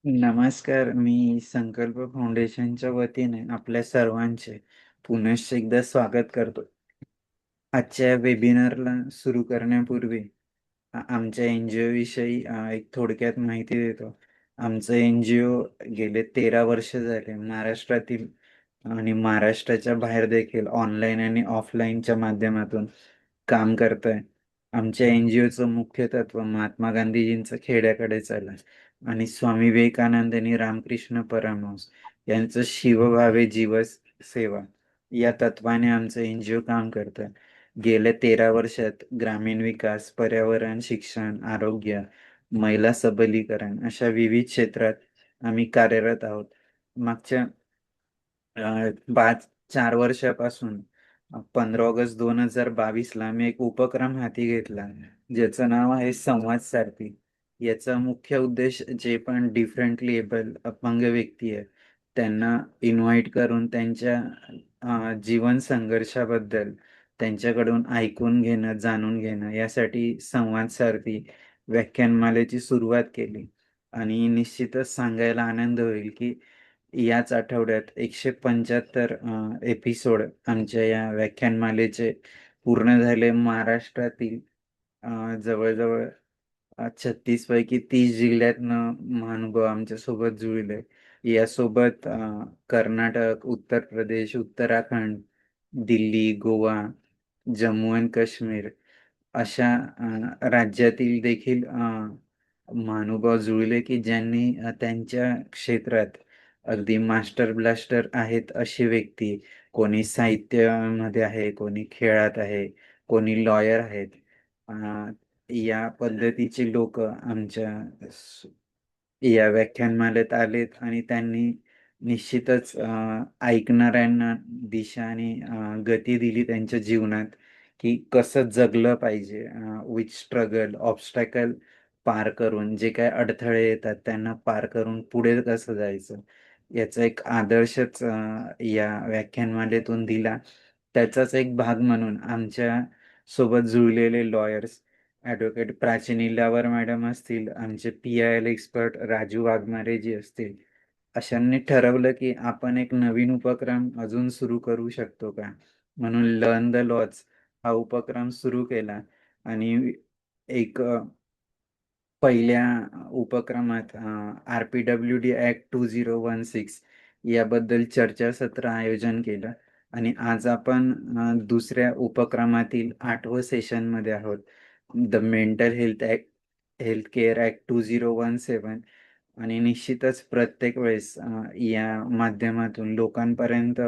नमस्कार. मी संकल्प फाउंडेशनच्या वतीने आपल्या सर्वांचे पुनश्च एकदा स्वागत करतो. आजच्या वेबिनारला सुरू करण्यापूर्वी आमच्या NGO विषयी एक थोडक्यात माहिती देतो. आमचं NGO गेले 13 वर्ष झाले महाराष्ट्रातील आणि महाराष्ट्राच्या बाहेर देखील ऑनलाईन आणि ऑफलाईनच्या माध्यमातून काम करत आहे. आमच्या NGOचं मुख्य तत्व महात्मा गांधीजींचं खेड्याकडे चाललं आणि स्वामी विवेकानंद आणि रामकृष्ण परमहंस यांचं शिवभावे जीव सेवा या तत्वाने आमचं NGO काम करतं. गेल्या 13 वर्षात ग्रामीण विकास, पर्यावरण, शिक्षण, आरोग्य, महिला सबलीकरण अशा विविध क्षेत्रात आम्ही कार्यरत आहोत. मागच्या 4 वर्षापासून 15 ऑगस्ट 2022 मी एक उपक्रम हाती घेतला ज्याचं नाव आहे संवाद सारथी. याचा मुख्य उद्देश जे पण डिफरंटली एबल अपंग व्यक्ती आहे त्यांना इन्व्हाइट करून त्यांच्या जीवन संघर्षाबद्दल त्यांच्याकडून ऐकून घेणं, जाणून घेणं यासाठी संवाद सारथी व्याख्यानमालेची सुरुवात केली. आणि निश्चितच सांगायला आनंद होईल की याच आठवड्यात 175 एपिसोड आमच्या या व्याख्यानमालेचे पूर्ण झाले. महाराष्ट्रातील जवळजवळ 36 पैकी 30 जिल्ह्यातनं महानुभाव आमच्या सोबत जुळले. यासोबत कर्नाटक, उत्तर प्रदेश, उत्तराखंड, दिल्ली, गोवा, जम्मू अँड काश्मीर अशा राज्यातील देखील महानुभाव जुळले की ज्यांनी त्यांच्या क्षेत्रात अगदी मास्टर ब्लास्टर आहेत अशी व्यक्ती, कोणी साहित्यामध्ये आहे, कोणी खेळात आहे, कोणी लॉयर आहेत. या पद्धतीची लोक आमच्या या व्याख्यानमालेत आलेत आणि त्यांनी निश्चितच ऐकणाऱ्यांना दिशा आणि गती दिली त्यांच्या जीवनात की कसं जगलं पाहिजे. विथ स्ट्रगल, ऑब्स्टॅकल पार करून जे काय अडथळे येतात त्यांना पार करून पुढे कसं जायचं याचा एक आदर्शच या व्याख्यानमालेतून दिला. त्याचाच एक भाग म्हणून आमच्या सोबत जुळलेले लॉयर्स ॲडव्होकेट प्राची निल्लावर मॅडम असतील, आमचे PIL एक्सपर्ट राजू वाघमारे जी असतील, अशांनी ठरवलं की आपण एक नवीन उपक्रम अजून सुरू करू शकतो का, म्हणून लर्न द लॉज हा उपक्रम सुरू केला. आणि एक पहिल्या उपक्रमात RPWD ॲक्ट 2016 याबद्दल चर्चासत्र आयोजन केलं. आणि आज आपण दुसऱ्या उपक्रमातील 8वं सेशनमध्ये आहोत. The mental health care act 2017. आणि निश्चितच प्रत्येक वेळेस या माध्यमातून लोकांपर्यंत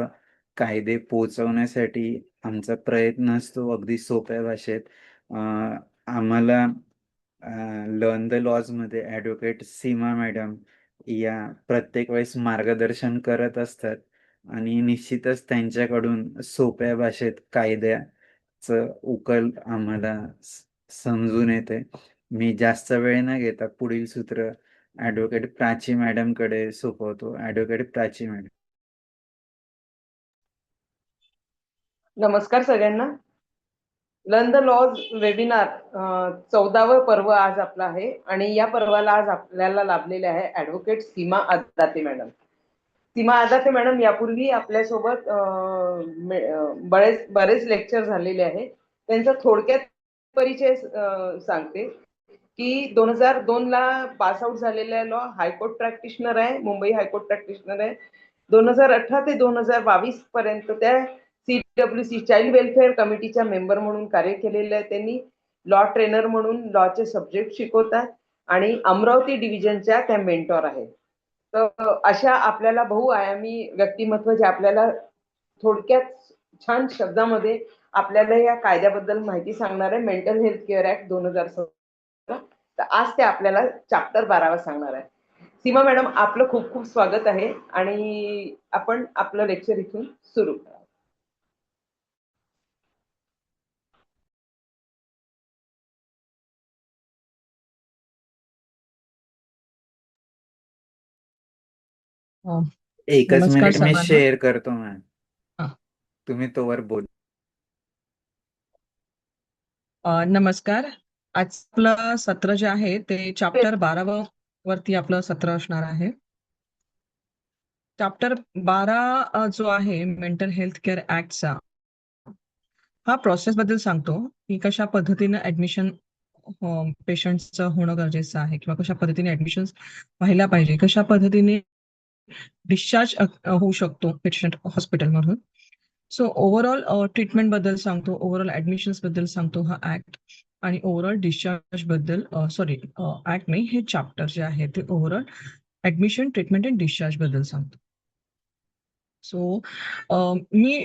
कायदे पोहोचवण्यासाठी आमचा प्रयत्न असतो अगदी सोप्या भाषेत. आम्हाला लर्न द लॉजमध्ये ॲडव्होकेट सीमा मॅडम या प्रत्येक वेळेस मार्गदर्शन करत असतात आणि निश्चितच त्यांच्याकडून सोप्या भाषेत कायद्याचं उकल आम्हाला समजून येते. मी जास्त वेळ न घेता पुढील सूत्र ॲडव्होकेट प्राची मॅडमकडे सोपवतो. Advocate Prachi madam. नमस्कार सगळ्यांना. लर्न द लॉज वेबिनार 14वं पर्व आज आपलं आहे आणि या पर्वाला आज आपल्याला लाभलेले आहे ॲडव्होकेट सीमा आदाते मॅडम. सीमा आदाते मॅडम यापूर्वी आपल्यासोबत बरेच लेक्चर झालेले आहे. त्यांचा थोडक्यात परिचय सांगते की 2002 ला पास आउट झालेल्या लॉ हायकोर्ट प्रॅक्टिशनर आहे, मुंबई हायकोर्ट प्रॅक्टिशनर आहे. 2018 ते 2022 पर्यंत त्या CWC चाइल्ड वेलफेअर कमिटीच्या मेंबर म्हणून कार्य केलेलं आहे त्यांनी. लॉ ट्रेनर म्हणून लॉचे सब्जेक्ट शिकवतात आणि अमरावती डिव्हिजनच्या त्या मेंटॉर आहेत. तर अशा आपल्याला बहुआयामी व्यक्तिमत्व जे आपल्याला थोडक्यात छान शब्दामध्ये आपल्याला या कायद्याबद्दल माहिती सांगणार आहे, मेंटल हेल्थ केअर ऍक्ट 2017. तर आज ते आपल्याला चॅप्टर 12 सांगणार आहे. सीमा मॅडम, आपलं खूप खूप स्वागत आहे आणि आपण आपलं लेक्चर इथून सुरू करा. एकच नमस्कार मिनिट मी सर्वांना. शेअर करतो मॅम, हा. तुम्ही तोवर बोल. नमस्कार. आज आपलं सत्र जे आहे ते चॅप्टर 12 वरती आपलं सत्र असणार आहे. चॅप्टर 12 जो आहे मेंटल हेल्थ केअर ऍक्टचा, हा प्रोसेस बद्दल सांगतो की कशा पद्धतीने ऍडमिशन पेशंटचं होणं गरजेचं आहे किंवा कशा पद्धतीने ऍडमिशन व्हायला पाहिजे, कशा पद्धतीने डिस्चार्ज होऊ शकतो पेशंट हॉस्पिटलमधून. सो ओव्हरऑल ट्रीटमेंट बद्दल सांगतो, ओव्हरऑल ऍडमिशन्स बद्दल सांगतो हा ऍक्ट, आणि ओव्हरऑल डिस्चार्ज बद्दल ऍक्ट नाही, हे चॅप्टर जे आहे ते overall admission, treatment and discharge बद्दल सांगतो. सो मी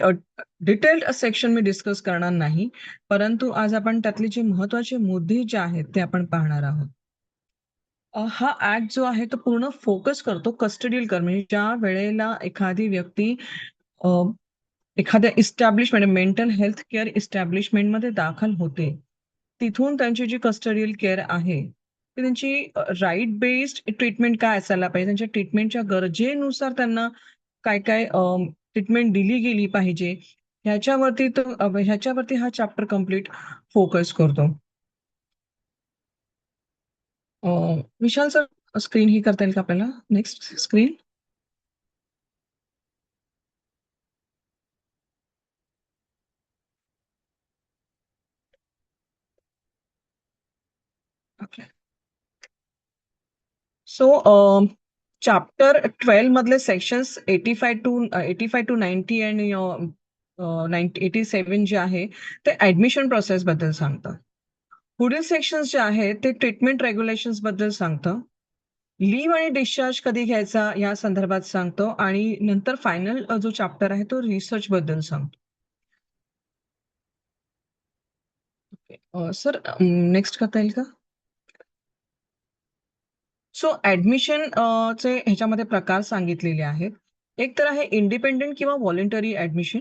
डिटेल्ड सेक्शन मी डिस्कस करणार नाही, परंतु आज आपण त्यातले जे महत्वाचे मुद्दे जे आहेत ते आपण पाहणार आहोत. हा ऍक्ट जो आहे तो पूर्ण फोकस करतो कस्टडियल कर, म्हणजे ज्या वेळेला एखादी व्यक्ती अ, एखाद्या इस्टॅब्लिशमेंट, मेंटल हेल्थ केअर इस्टॅब्लिशमेंटमध्ये दाखल होते, तिथून त्यांची जी कस्टडियल केअर आहे ती त्यांची राईट बेस्ड ट्रीटमेंट काय असायला पाहिजे, त्यांच्या ट्रीटमेंटच्या गरजेनुसार त्यांना काय काय ट्रीटमेंट दिली गेली पाहिजे, ह्याच्यावरती हा चॅप्टर कम्प्लीट फोकस करतो. विशाल सर, स्क्रीन ही करता येईल का आपल्याला? Next screen. Okay. So chapter 12 मधले सेक्शन्स 85 टू 90 आणि 87 जे आहे ते ऍडमिशन प्रोसेस बद्दल सांगतं. पुढील सेक्शन्स जे आहेत ते ट्रीटमेंट रेग्युलेशन्स बद्दल सांगतं. लिव्ह आणि डिस्चार्ज कधी घ्यायचा या संदर्भात सांगतो, आणि नंतर फायनल जो चॅप्टर आहे तो रिसर्च बद्दल सांगतो. सर नेक्स्ट करता येईल का? सो ऍडमिशन चे ह्याच्यामध्ये प्रकार सांगितलेले आहेत. एक तर आहे इंडिपेंडेंट किंवा व्हॉलेंटरी ऍडमिशन.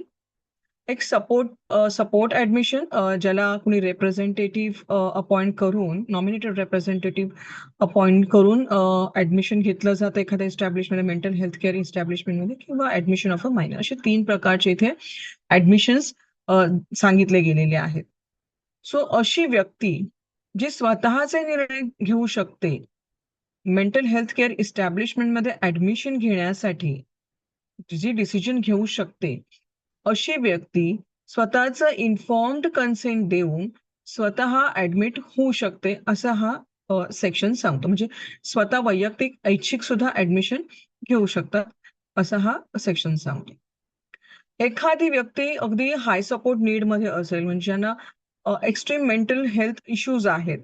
एक सपोर्ट ऍडमिशन, ज्याला कुणी रिप्रेझेंटेटिव्ह अपॉइंट करून, नॉमिनेटेड रिप्रेझेंटेटिव्ह अपॉइंट करून ऍडमिशन घेतलं जातं एखाद्या इस्टॅब्लिशमेंट, मेंटल हेल्थ केअर इस्टॅब्लिशमेंटमध्ये, किंवा ऍडमिशन ऑफ अ मायनर. असे 3 प्रकारचे इथे ऍडमिशन्स सांगितले गेलेले आहेत. सो अशी व्यक्ती जी स्वतःचे निर्णय घेऊ शकते, मेंटल हेल्थ केअर इस्टॅब्लिशमेंटमध्ये ऍडमिशन घेण्यासाठी जी डिसिजन घेऊ शकते, अशी व्यक्ती स्वतःचं इन्फॉर्म्ड कन्सेंट देऊन स्वतः ऍडमिट होऊ शकते, असा हा सेक्शन सांगतो. म्हणजे स्वतः वैयक्तिक ऐच्छिक सुद्धा ऍडमिशन घेऊ शकतात, असा हा सेक्शन सांगतो. एखादी व्यक्ती अगदी हाय सपोर्ट नीड मध्ये असेल, म्हणजे ज्यांना एक्स्ट्रीम मेंटल हेल्थ इश्यूज आहेत,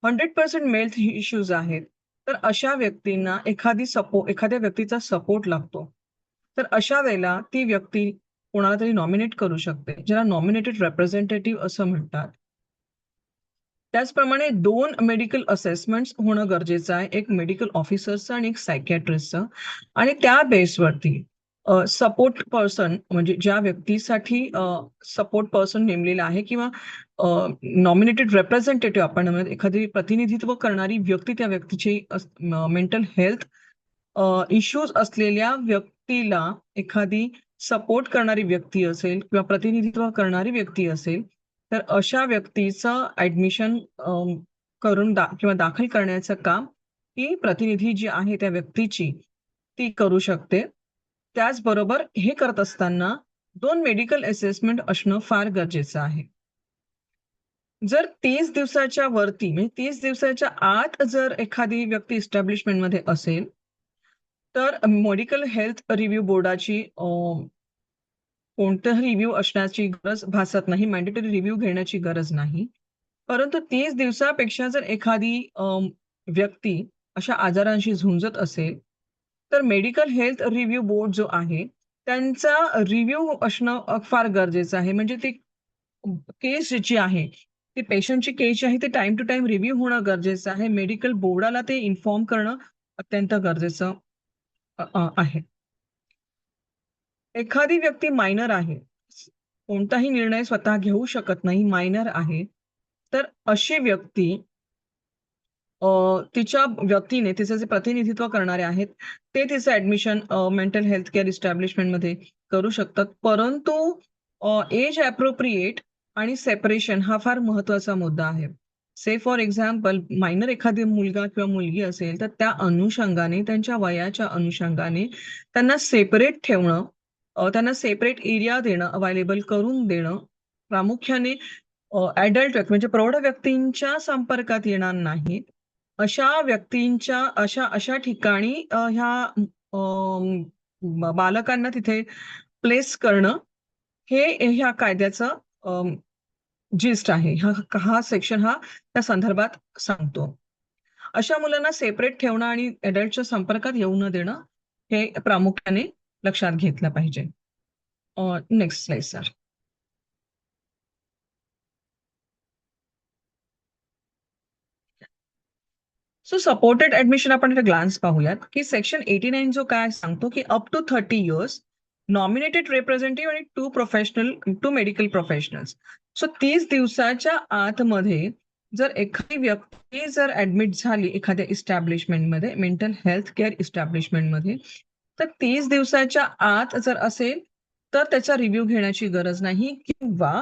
100% मेल्थ इश्यूज आहेत, तर अशा व्यक्तींना एखाद्या व्यक्तीचा सपोर्ट लागतो. तर अशा वेळेला ती व्यक्ती कोणाला तरी नॉमिनेट करू शकते, ज्याला नॉमिनेटेड रिप्रेझेंटेटिव्ह असं म्हणतात. त्याचप्रमाणे 2 मेडिकल असेसमेंट्स होणं गरजेचं आहे, एक मेडिकल ऑफिसरचं आणि एक सायकॅट्रिस्टचं. आणि त्या बेसवरती सपोर्ट पर्सन, म्हणजे ज्या व्यक्तीसाठी सपोर्ट पर्सन नेमलेला आहे, किंवा नॉमिनेटेड रिप्रेझेंटेटिव्ह आपण म्हणूयात, एखादी प्रतिनिधित्व करणारी व्यक्ती, त्या व्यक्तीची मेंटल हेल्थ इश्यूज असलेल्या व्यक्तीला एखादी सपोर्ट करणारी व्यक्ती असेल किंवा प्रतिनिधित्व करणारी व्यक्ती असेल, तर अशा व्यक्तीचं ऍडमिशन किंवा दाखल करण्याचं काम ही प्रतिनिधी जी आहे त्या व्यक्तीची ती करू शकते. त्याचबरोबर हे करत असताना 2 मेडिकल असेसमेंट असणं फार गरजेचं आहे. जर 30 दिवसाच्या वरती, म्हणजे 30 दिवसाच्या आत जर एखादी व्यक्ती इस्टॅब्लिशमेंटमध्ये असेल, तर मेडिकल हेल्थ रिव्ह्यू बोर्डाची कोणताही रिव्ह्यू असण्याची गरज भासत नाही, मॅन्डेटरी रिव्ह्यू घेण्याची गरज नाही. परंतु 30 दिवसापेक्षा जर एखादी व्यक्ती अशा आजारांशी झुंजत असेल, तर मेडिकल हेल्थ रिव्ह्यू बोर्ड जो आहे, त्यांचा रिव्ह्यू असणं फार गरजेचं आहे. म्हणजे ती केस जी आहे, ती पेशंटची केस जी आहे, ती टाईम टू टाईम रिव्ह्यू होणं गरजेचं आहे. मेडिकल बोर्डाला ते इन्फॉर्म करणं अत्यंत गरजेचं आहे. एखादी व्यक्ती मायनर आहे, कोणताही निर्णय स्वतः घेऊ शकत नाही, मायनर आहे, तर अशी व्यक्ती तिच्या वतीने तिचे जे प्रतिनिधित्व करणारे आहेत, ते तिचं ऍडमिशन मेंटल हेल्थ केअर इस्टॅब्लिशमेंटमध्ये करू शकतात. परंतु एज अप्रोप्रिएट आणि सेपरेशन हा फार महत्वाचा मुद्दा आहे. से फॉर एक्झाम्पल मायनर एखादी मुलगा किंवा मुलगी असेल तर त्या अनुषंगाने त्यांच्या वयाच्या अनुषंगाने त्यांना सेपरेट ठेवणं, त्यांना सेपरेट एरिया देणं, अवेलेबल करून देणं, प्रामुख्याने ऍडल्ट व्यक्ती म्हणजे प्रौढ व्यक्तींच्या संपर्कात येणार नाही अशा व्यक्तींच्या अशा अशा ठिकाणी ह्या बालकांना तिथे प्लेस करणं हे ह्या कायद्याचं जिस्ट आहे. हा सेक्शन हा त्या संदर्भात सांगतो. अशा मुलांना सेपरेट ठेवणं आणि अडल्टच्या संपर्कात येऊ न देणं हे प्रामुख्याने लक्षात घेतलं पाहिजे. Next slide sir. So supported admission आपण इथे ग्लान्स पाहूयात की सेक्शन 89 जो काय सांगतो की up to 30 years nominated representative आणि टू मेडिकल प्रोफेशनल्स. सो 30 दिवसाच्या आतमध्ये जर एखादी व्यक्ती जर ऍडमिट झाली एखाद्या इस्टॅब्लिशमेंटमध्ये, मेंटल हेल्थ केअर इस्टॅब्लिशमेंटमध्ये, तर 30 दिवसाच्या आत जर असेल तर त्याचा रिव्ह्यू घेण्याची गरज नाही किंवा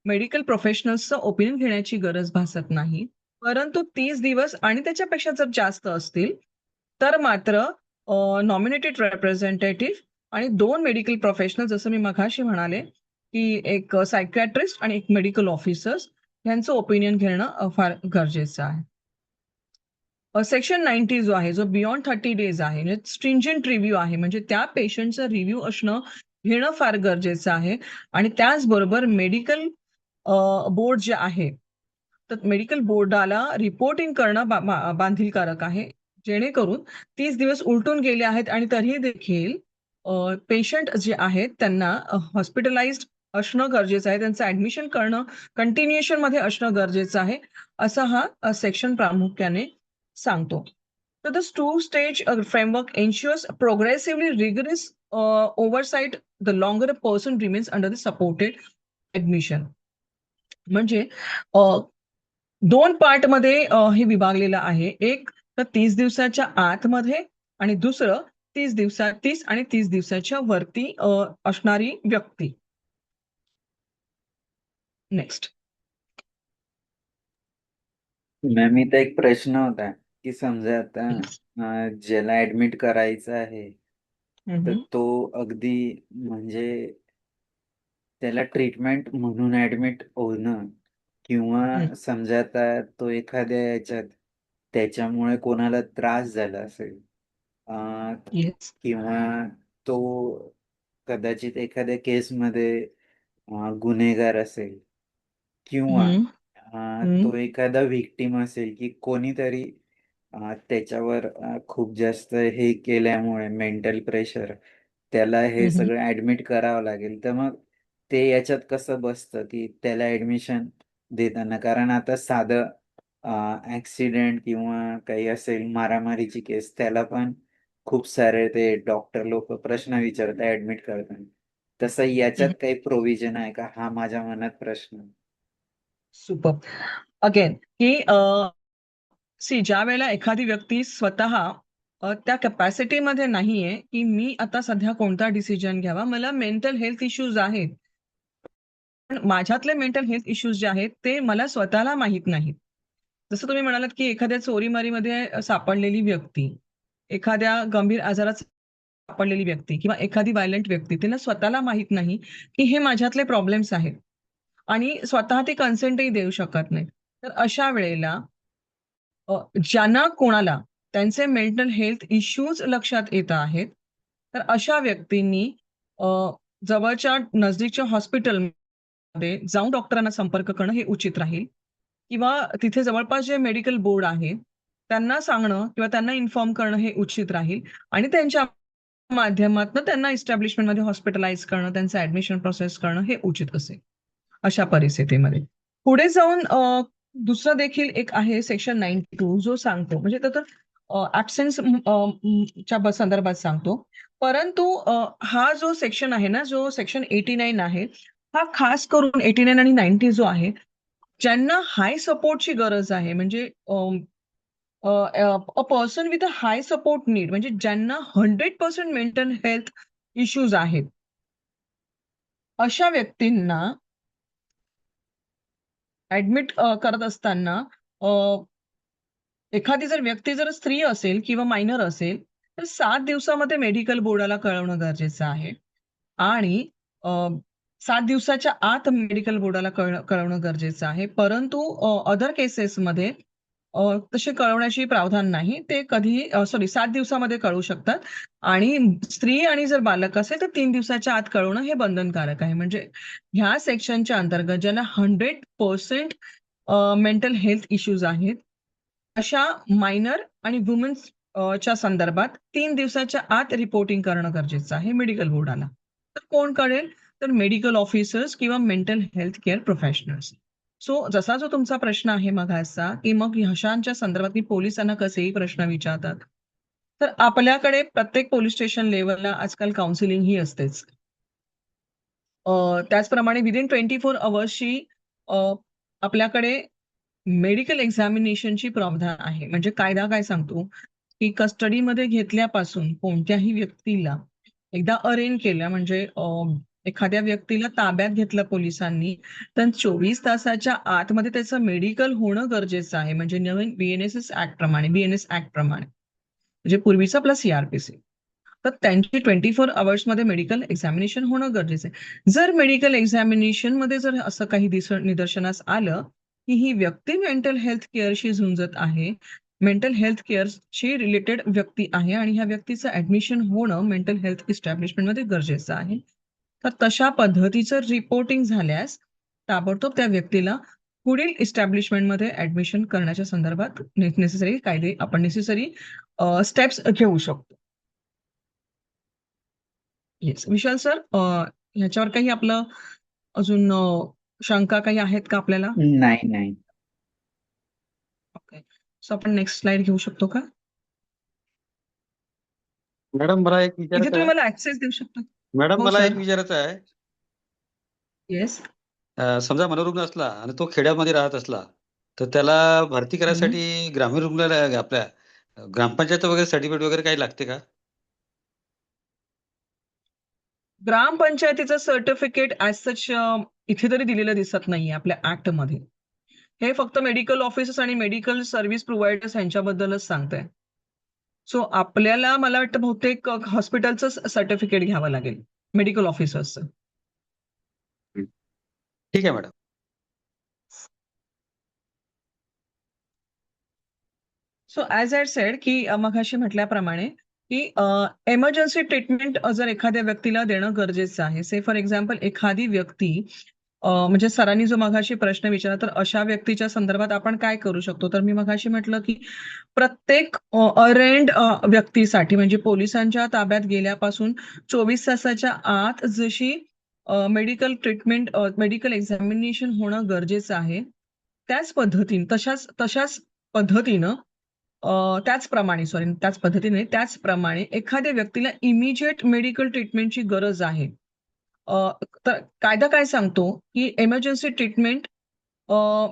मेडिकल प्रोफेशनल्सचं ओपिनियन घेण्याची गरज भासत नाही. परंतु 30 दिवस आणि त्याच्यापेक्षा जर जास्त असतील तर मात्र नॉमिनेटेड रिप्रेझेंटेटिव्ह आणि 2 मेडिकल प्रोफेशनल जसं मी मघाशी म्हणाले की एक सायकॅट्रिस्ट आणि एक मेडिकल ऑफिसर्स यांचं ओपिनियन घेणं फार गरजेचं आहे. सेक्शन 90 जो आहे जो बियॉन्ड 30 डेज आहे म्हणजे स्ट्रिंजंट रिव्ह्यू आहे म्हणजे त्या पेशंटचं रिव्ह्यू घेणं फार गरजेचं आहे आणि त्याचबरोबर मेडिकल बोर्ड जे आहे तर मेडिकल बोर्डाला रिपोर्टिंग करणं बांधीलकारक आहे जेणेकरून 30 दिवस उलटून गेले आहेत आणि तरीही देखील पेशंट जे आहेत त्यांना हॉस्पिटलाइज्ड असणं गरजेचं आहे, त्यांचं ऍडमिशन करणं कंटिन्युएशन मध्ये असणं गरजेचं आहे असा हा सेक्शन प्रामुख्याने सांगतो. तर the two stage framework ensures progressively rigorous oversight the longer a person remains under the supported admission. म्हणजे 2 पार्टमध्ये हे विभागलेलं आहे. एक तर 30 दिवसाच्या आतमध्ये आणि दुसरं 30 आणि 30 दिवसाच्या वरती असणारी व्यक्ती. नेक्स्ट. मॅम इथं एक प्रश्न होता की समजा आता ज्याला ऍडमिट करायचं आहे तर तो अगदी म्हणजे त्याला ट्रीटमेंट म्हणून ऍडमिट होणं किंवा समजा आता तो एखाद्या याच्यात त्याच्यामुळे कोणाला त्रास झाला असेल येस. किंवा तो कदाचित एखाद्या केसमध्ये गुन्हेगार असेल किंवा तो एखादा व्हिक्टिम असेल की कोणीतरी त्याच्यावर खूप जास्त हे केल्यामुळे मेंटल प्रेशर त्याला हे सगळं ऍडमिट करावं लागेल. तर मग ते याच्यात कसं बसतं की त्याला ऍडमिशन देताना कारण आता साधं ऍक्सिडेंट किंवा काही असेल मारामारीची केस त्याला पण खूप सारे ते डॉक्टर लोक प्रश्न विचारतात ऍडमिट करताना. तसं याच्यात काही प्रोव्हिजन आहे का? हा माझ्या मनात प्रश्न. सुपर. अगेन की ज्या वेळेला एखादी व्यक्ती स्वतः त्या कॅपॅसिटीमध्ये नाहीये की मी आता सध्या कोणता डिसिजन घ्यावा, मला मेंटल हेल्थ इश्यूज आहेत पण माझ्यातले मेंटल हेल्थ इश्यूज जे आहेत ते मला स्वतःला माहीत नाहीत. जसं तुम्ही म्हणालात की एखाद्या चोरीमारीमध्ये सापडलेली व्यक्ती, एखाद्या गंभीर आजारात सापडलेली व्यक्ती किंवा एखादी व्हायलंट व्यक्ती तिला स्वतःला माहीत नाही की हे माझ्यातले प्रॉब्लेम्स आहेत आणि स्वतः ती कन्सेंटही देऊ शकत नाही. तर अशा वेळेला ज्यांना कोणाला त्यांचे मेंटल हेल्थ इश्यूज लक्षात येत आहेत, तर अशा व्यक्तींनी जवळच्या नजदीकच्या हॉस्पिटलमध्ये जाऊन डॉक्टरांना संपर्क करणं हे उचित राहील किंवा तिथे जवळपास जे मेडिकल बोर्ड आहे, त्यांना सांगणं किंवा त्यांना इन्फॉर्म करणं हे उचित राहील आणि त्यांच्या माध्यमातून त्यांना इस्टॅब्लिशमेंटमध्ये हॉस्पिटलाइज करणं, त्यांचं ऍडमिशन प्रोसेस करणं हे उचित असेल, अशा परिस्थितीमध्ये. पुढे जाऊन दुसरं देखील एक आहे सेक्शन 92 जो सांगतो म्हणजे ऍब्सेन्स च्या संदर्भात सांगतो. परंतु हा जो सेक्शन आहे ना, जो सेक्शन 89 आहे, हा खास करून 89 आणि 90 जो आहे, ज्यांना हाय सपोर्टची गरज आहे म्हणजे a person with a high support need म्हणजे ज्यांना 100% मेंटल हेल्थ इश्यूज आहेत, अशा व्यक्तींना ऍडमिट करत असताना एखादी जर व्यक्ती जर स्त्री असेल किंवा मायनर असेल तर 7 दिवसामध्ये मेडिकल बोर्डाला कळवणं गरजेचं आहे आणि अ, 7 दिवसाच्या आत मेडिकल बोर्डाला कळवणं गरजेचं आहे. परंतु अदर केसेसमध्ये तसे कळवण्याची प्रावधान नाही. ते कधीही 7 दिवसामध्ये कळवू शकतात आणि स्त्री आणि जर बालक असेल तर 3 दिवसाच्या आत कळवणं हे बंधनकारक आहे. म्हणजे ह्या सेक्शनच्या अंतर्गत ज्यांना 100% मेंटल हेल्थ इश्यूज आहेत, अशा मायनर आणि वुमन्स च्या संदर्भात 3 दिवसाच्या आत रिपोर्टिंग करणं गरजेचं आहे मेडिकल बोर्डाला. तर कोण कळेल? तर मेडिकल ऑफिसर्स किंवा mental health care professionals. So जसा जो तुमचा प्रश्न आहे मघाचा, की मग अशांच्या संदर्भात मी पोलिसांना कसेही प्रश्न विचारतात. तर आपल्याकडे प्रत्येक पोलीस स्टेशन लेव्हलला आजकाल काउन्सिलिंग ही असतेच. त्याचप्रमाणे विदिन 24 अवर्सची आपल्याकडे मेडिकल एक्झामिनेशनची प्रावधान आहे. म्हणजे कायदा काय सांगतो, की कस्टडीमध्ये घेतल्यापासून कोणत्याही व्यक्तीला एकदा अरेन केलं म्हणजे एखाद्या व्यक्तीला ताब्यात घेतलं पोलिसांनी, तर 24 तासाच्या आतमध्ये त्याचं मेडिकल होणं गरजेचं आहे. म्हणजे नवीन BNSS ॲक्ट प्रमाणे. म्हणजे पूर्वीचा प्लस CRPC. तर त्यांची 24 अवर्समध्ये मेडिकल एक्झामिनेशन होणं गरजेचं आहे. जर मेडिकल एक्झामिनेशनमध्ये जर असं काही निदर्शनास आलं, की ही व्यक्ती मेंटल हेल्थ केअरशी झुंजत आहे, मेंटल हेल्थ केअरशी रिलेटेड व्यक्ती आहे आणि ह्या व्यक्तीचं ॲडमिशन होणं मेंटल हेल्थ इस्टॅब्लिशमेंटमध्ये गरजेचं आहे. तर तशा पद्धतीचं रिपोर्टिंग झाल्यास ताबडतोब त्या व्यक्तीला पुढील इस्टॅब्लिशमेंटमध्ये ॲडमिशन करण्याच्या संदर्भात नेसेसरी स्टेप्स घेऊ शकतो. येस. विशाल सर, ह्याच्यावर काही आपलं अजून शंका काही आहेत का आपल्याला? नाही नाही. ओके. सो आपण नेक्स्ट स्लाइड घेऊ शकतो का? मॅडम मला एक इथे विचारायचं तुम्ही आहे. मला ऍक्सेस देऊ शकता. मॅडम हो मला सर. एक विचारायचं आहे. येस. समजा मनोरुग्ण असला आणि तो खेड्यामध्ये राहत असला, तर त्याला भरती करायसाठी ग्रामीण रुग्णालय आपल्या ग्रामपंचायत वगैरे सर्टिफिकेट वगैरे काही लागते का? ग्रामपंचायतीचं सर्टिफिकेट ॲज सच इथे तरी दिलेलं दिसत नाहीये आपल्या ऍक्टमध्ये. हे फक्त मेडिकल ऑफिसर्स आणि मेडिकल सर्व्हिस प्रोव्हायडर्स यांच्याबद्दलच सांगतंय. सो आपल्याला मला वाटतं बहुतेक हॉस्पिटलचं सर्टिफिकेट घ्यावं लागेल, मेडिकल ऑफिसर्सचं. ठीक आहे madam. So as I said की मघाशी म्हटल्याप्रमाणे की एमर्जन्सी ट्रीटमेंट जर एखाद्या व्यक्तीला देणं गरजेचं आहे. से फॉर एक्झाम्पल एखादी व्यक्ती म्हणजे सरांनी जो मघाशी प्रश्न विचारला, तर अशा व्यक्तीच्या संदर्भात आपण काय करू शकतो? तर मी मघाशी म्हटलं की प्रत्येक अरेंड व्यक्तीसाठी म्हणजे पोलिसांच्या ताब्यात गेल्यापासून 24 तासाच्या आत जशी मेडिकल ट्रीटमेंट मेडिकल एक्झामिनेशन होणं गरजेचं आहे. तशाच पद्धतीनं त्याचप्रमाणे एखाद्या व्यक्तीला इमिजिएट मेडिकल ट्रीटमेंटची गरज आहे. तर कायदा काय सांगतो, की emergency treatment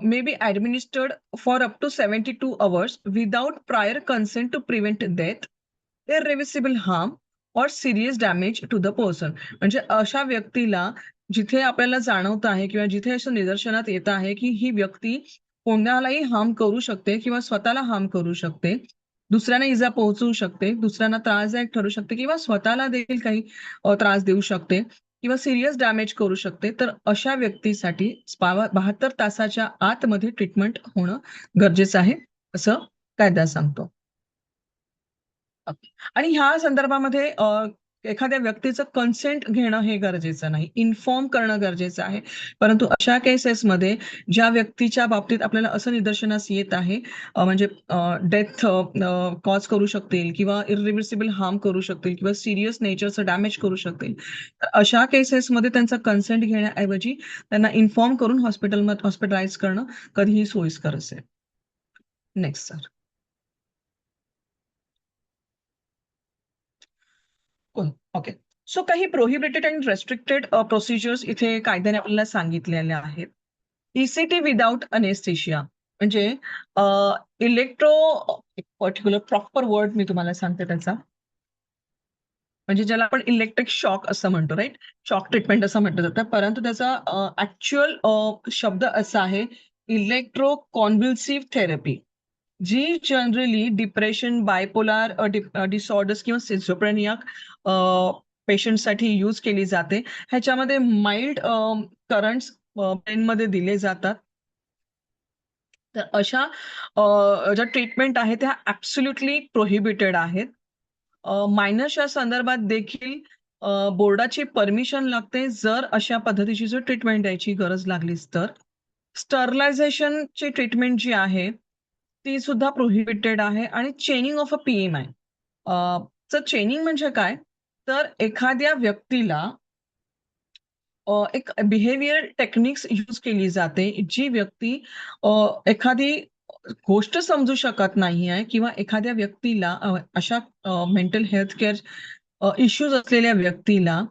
may be administered for up to 72 hours without prior consent to prevent death, irreversible harm or serious damage to the person. म्हणजे अशा व्यक्तीला जिथे आपल्याला जाणवत आहे किंवा जिथे असं निदर्शनात येत आहे, की ही व्यक्ती कोणालाही हार्म करू शकते किंवा स्वतःला हार्म करू शकते, दुसऱ्यांना इजा पोहोचवू शकते, दुसऱ्यांना त्रासदायक ठरू शकते किंवा स्वतःला देखील काही त्रास देऊ शकते किंवा सीरियस डॅमेज करू शकते, तर अशा व्यक्तीसाठी 72 तासाच्या आतमध्ये ट्रीटमेंट होणं गरजेचं आहे, असं कायदा सांगतो. आणि ह्या संदर्भामध्ये एखाद्या व्यक्तीचं कन्सेंट घेणं हे गरजेचं नाही. इन्फॉर्म करणं गरजेचं आहे. परंतु अशा केसेसमध्ये ज्या व्यक्तीच्या बाबतीत आपल्याला असं निदर्शनास येत आहे म्हणजे डेथ कॉज करू शकतील किंवा इर्रिव्हर्सिबल हार्म करू शकतील किंवा सीरियस नेचरचं डॅमेज करू शकतील. तर अशा केसेसमध्ये त्यांचा कन्सेंट घेण्याऐवजी त्यांना इन्फॉर्म करून हॉस्पिटलाइज करणं कधीही सोयीस्कर असेल. Next sir. ओके. सो काही प्रोहिबिटेड अँड रेस्ट्रिक्टेड प्रोसिजर्स इथे कायद्याने आपल्याला सांगितलेल्या आहेत. ECT विदाउट अनेस्थेशिया म्हणजे एक पर्टिक्युलर प्रॉपर वर्ड मी तुम्हाला सांगते त्याचा. म्हणजे ज्याला आपण इलेक्ट्रिक शॉक असं म्हणतो, राईट? शॉक ट्रीटमेंट असं म्हटलं जातं. परंतु त्याचा ऍक्च्युअल शब्द असा आहे इलेक्ट्रोकॉन्व्हल्सिव्ह थेरपी, जी जनरली डिप्रेशन, बायपोलार डिसऑर्डर्स किंवा सिझोफ्रेनिया पेशंटसाठी यूज केली जाते. ह्याच्यामध्ये माइल्ड करंट्स ब्रेनमध्ये दिले जातात. तर अशा ज्या ट्रीटमेंट आहेत त्या ऍब्सोल्युटली प्रोहिबिटेड आहेत. मायनसच्या संदर्भात देखील बोर्डाची परमिशन लागते जर अशा पद्धतीची जर ट्रीटमेंट द्यायची गरज लागलीच तर. स्टरलायझेशनची ट्रीटमेंट जी आहे ती सुद्धा प्रोहिबिटेड आहे. आणि चेनिंग ऑफ अ PMI. तर चेनिंग म्हणजे काय, तर एखाद्या व्यक्तीला एक बिहेवियर टेक्निक्स यूज केली जाते. जी व्यक्ती एखादी गोष्ट समजू शकत नाही आहे किंवा एखाद्या व्यक्तीला अशा मेंटल हेल्थ केअर इश्यूज असलेल्या व्यक्तीला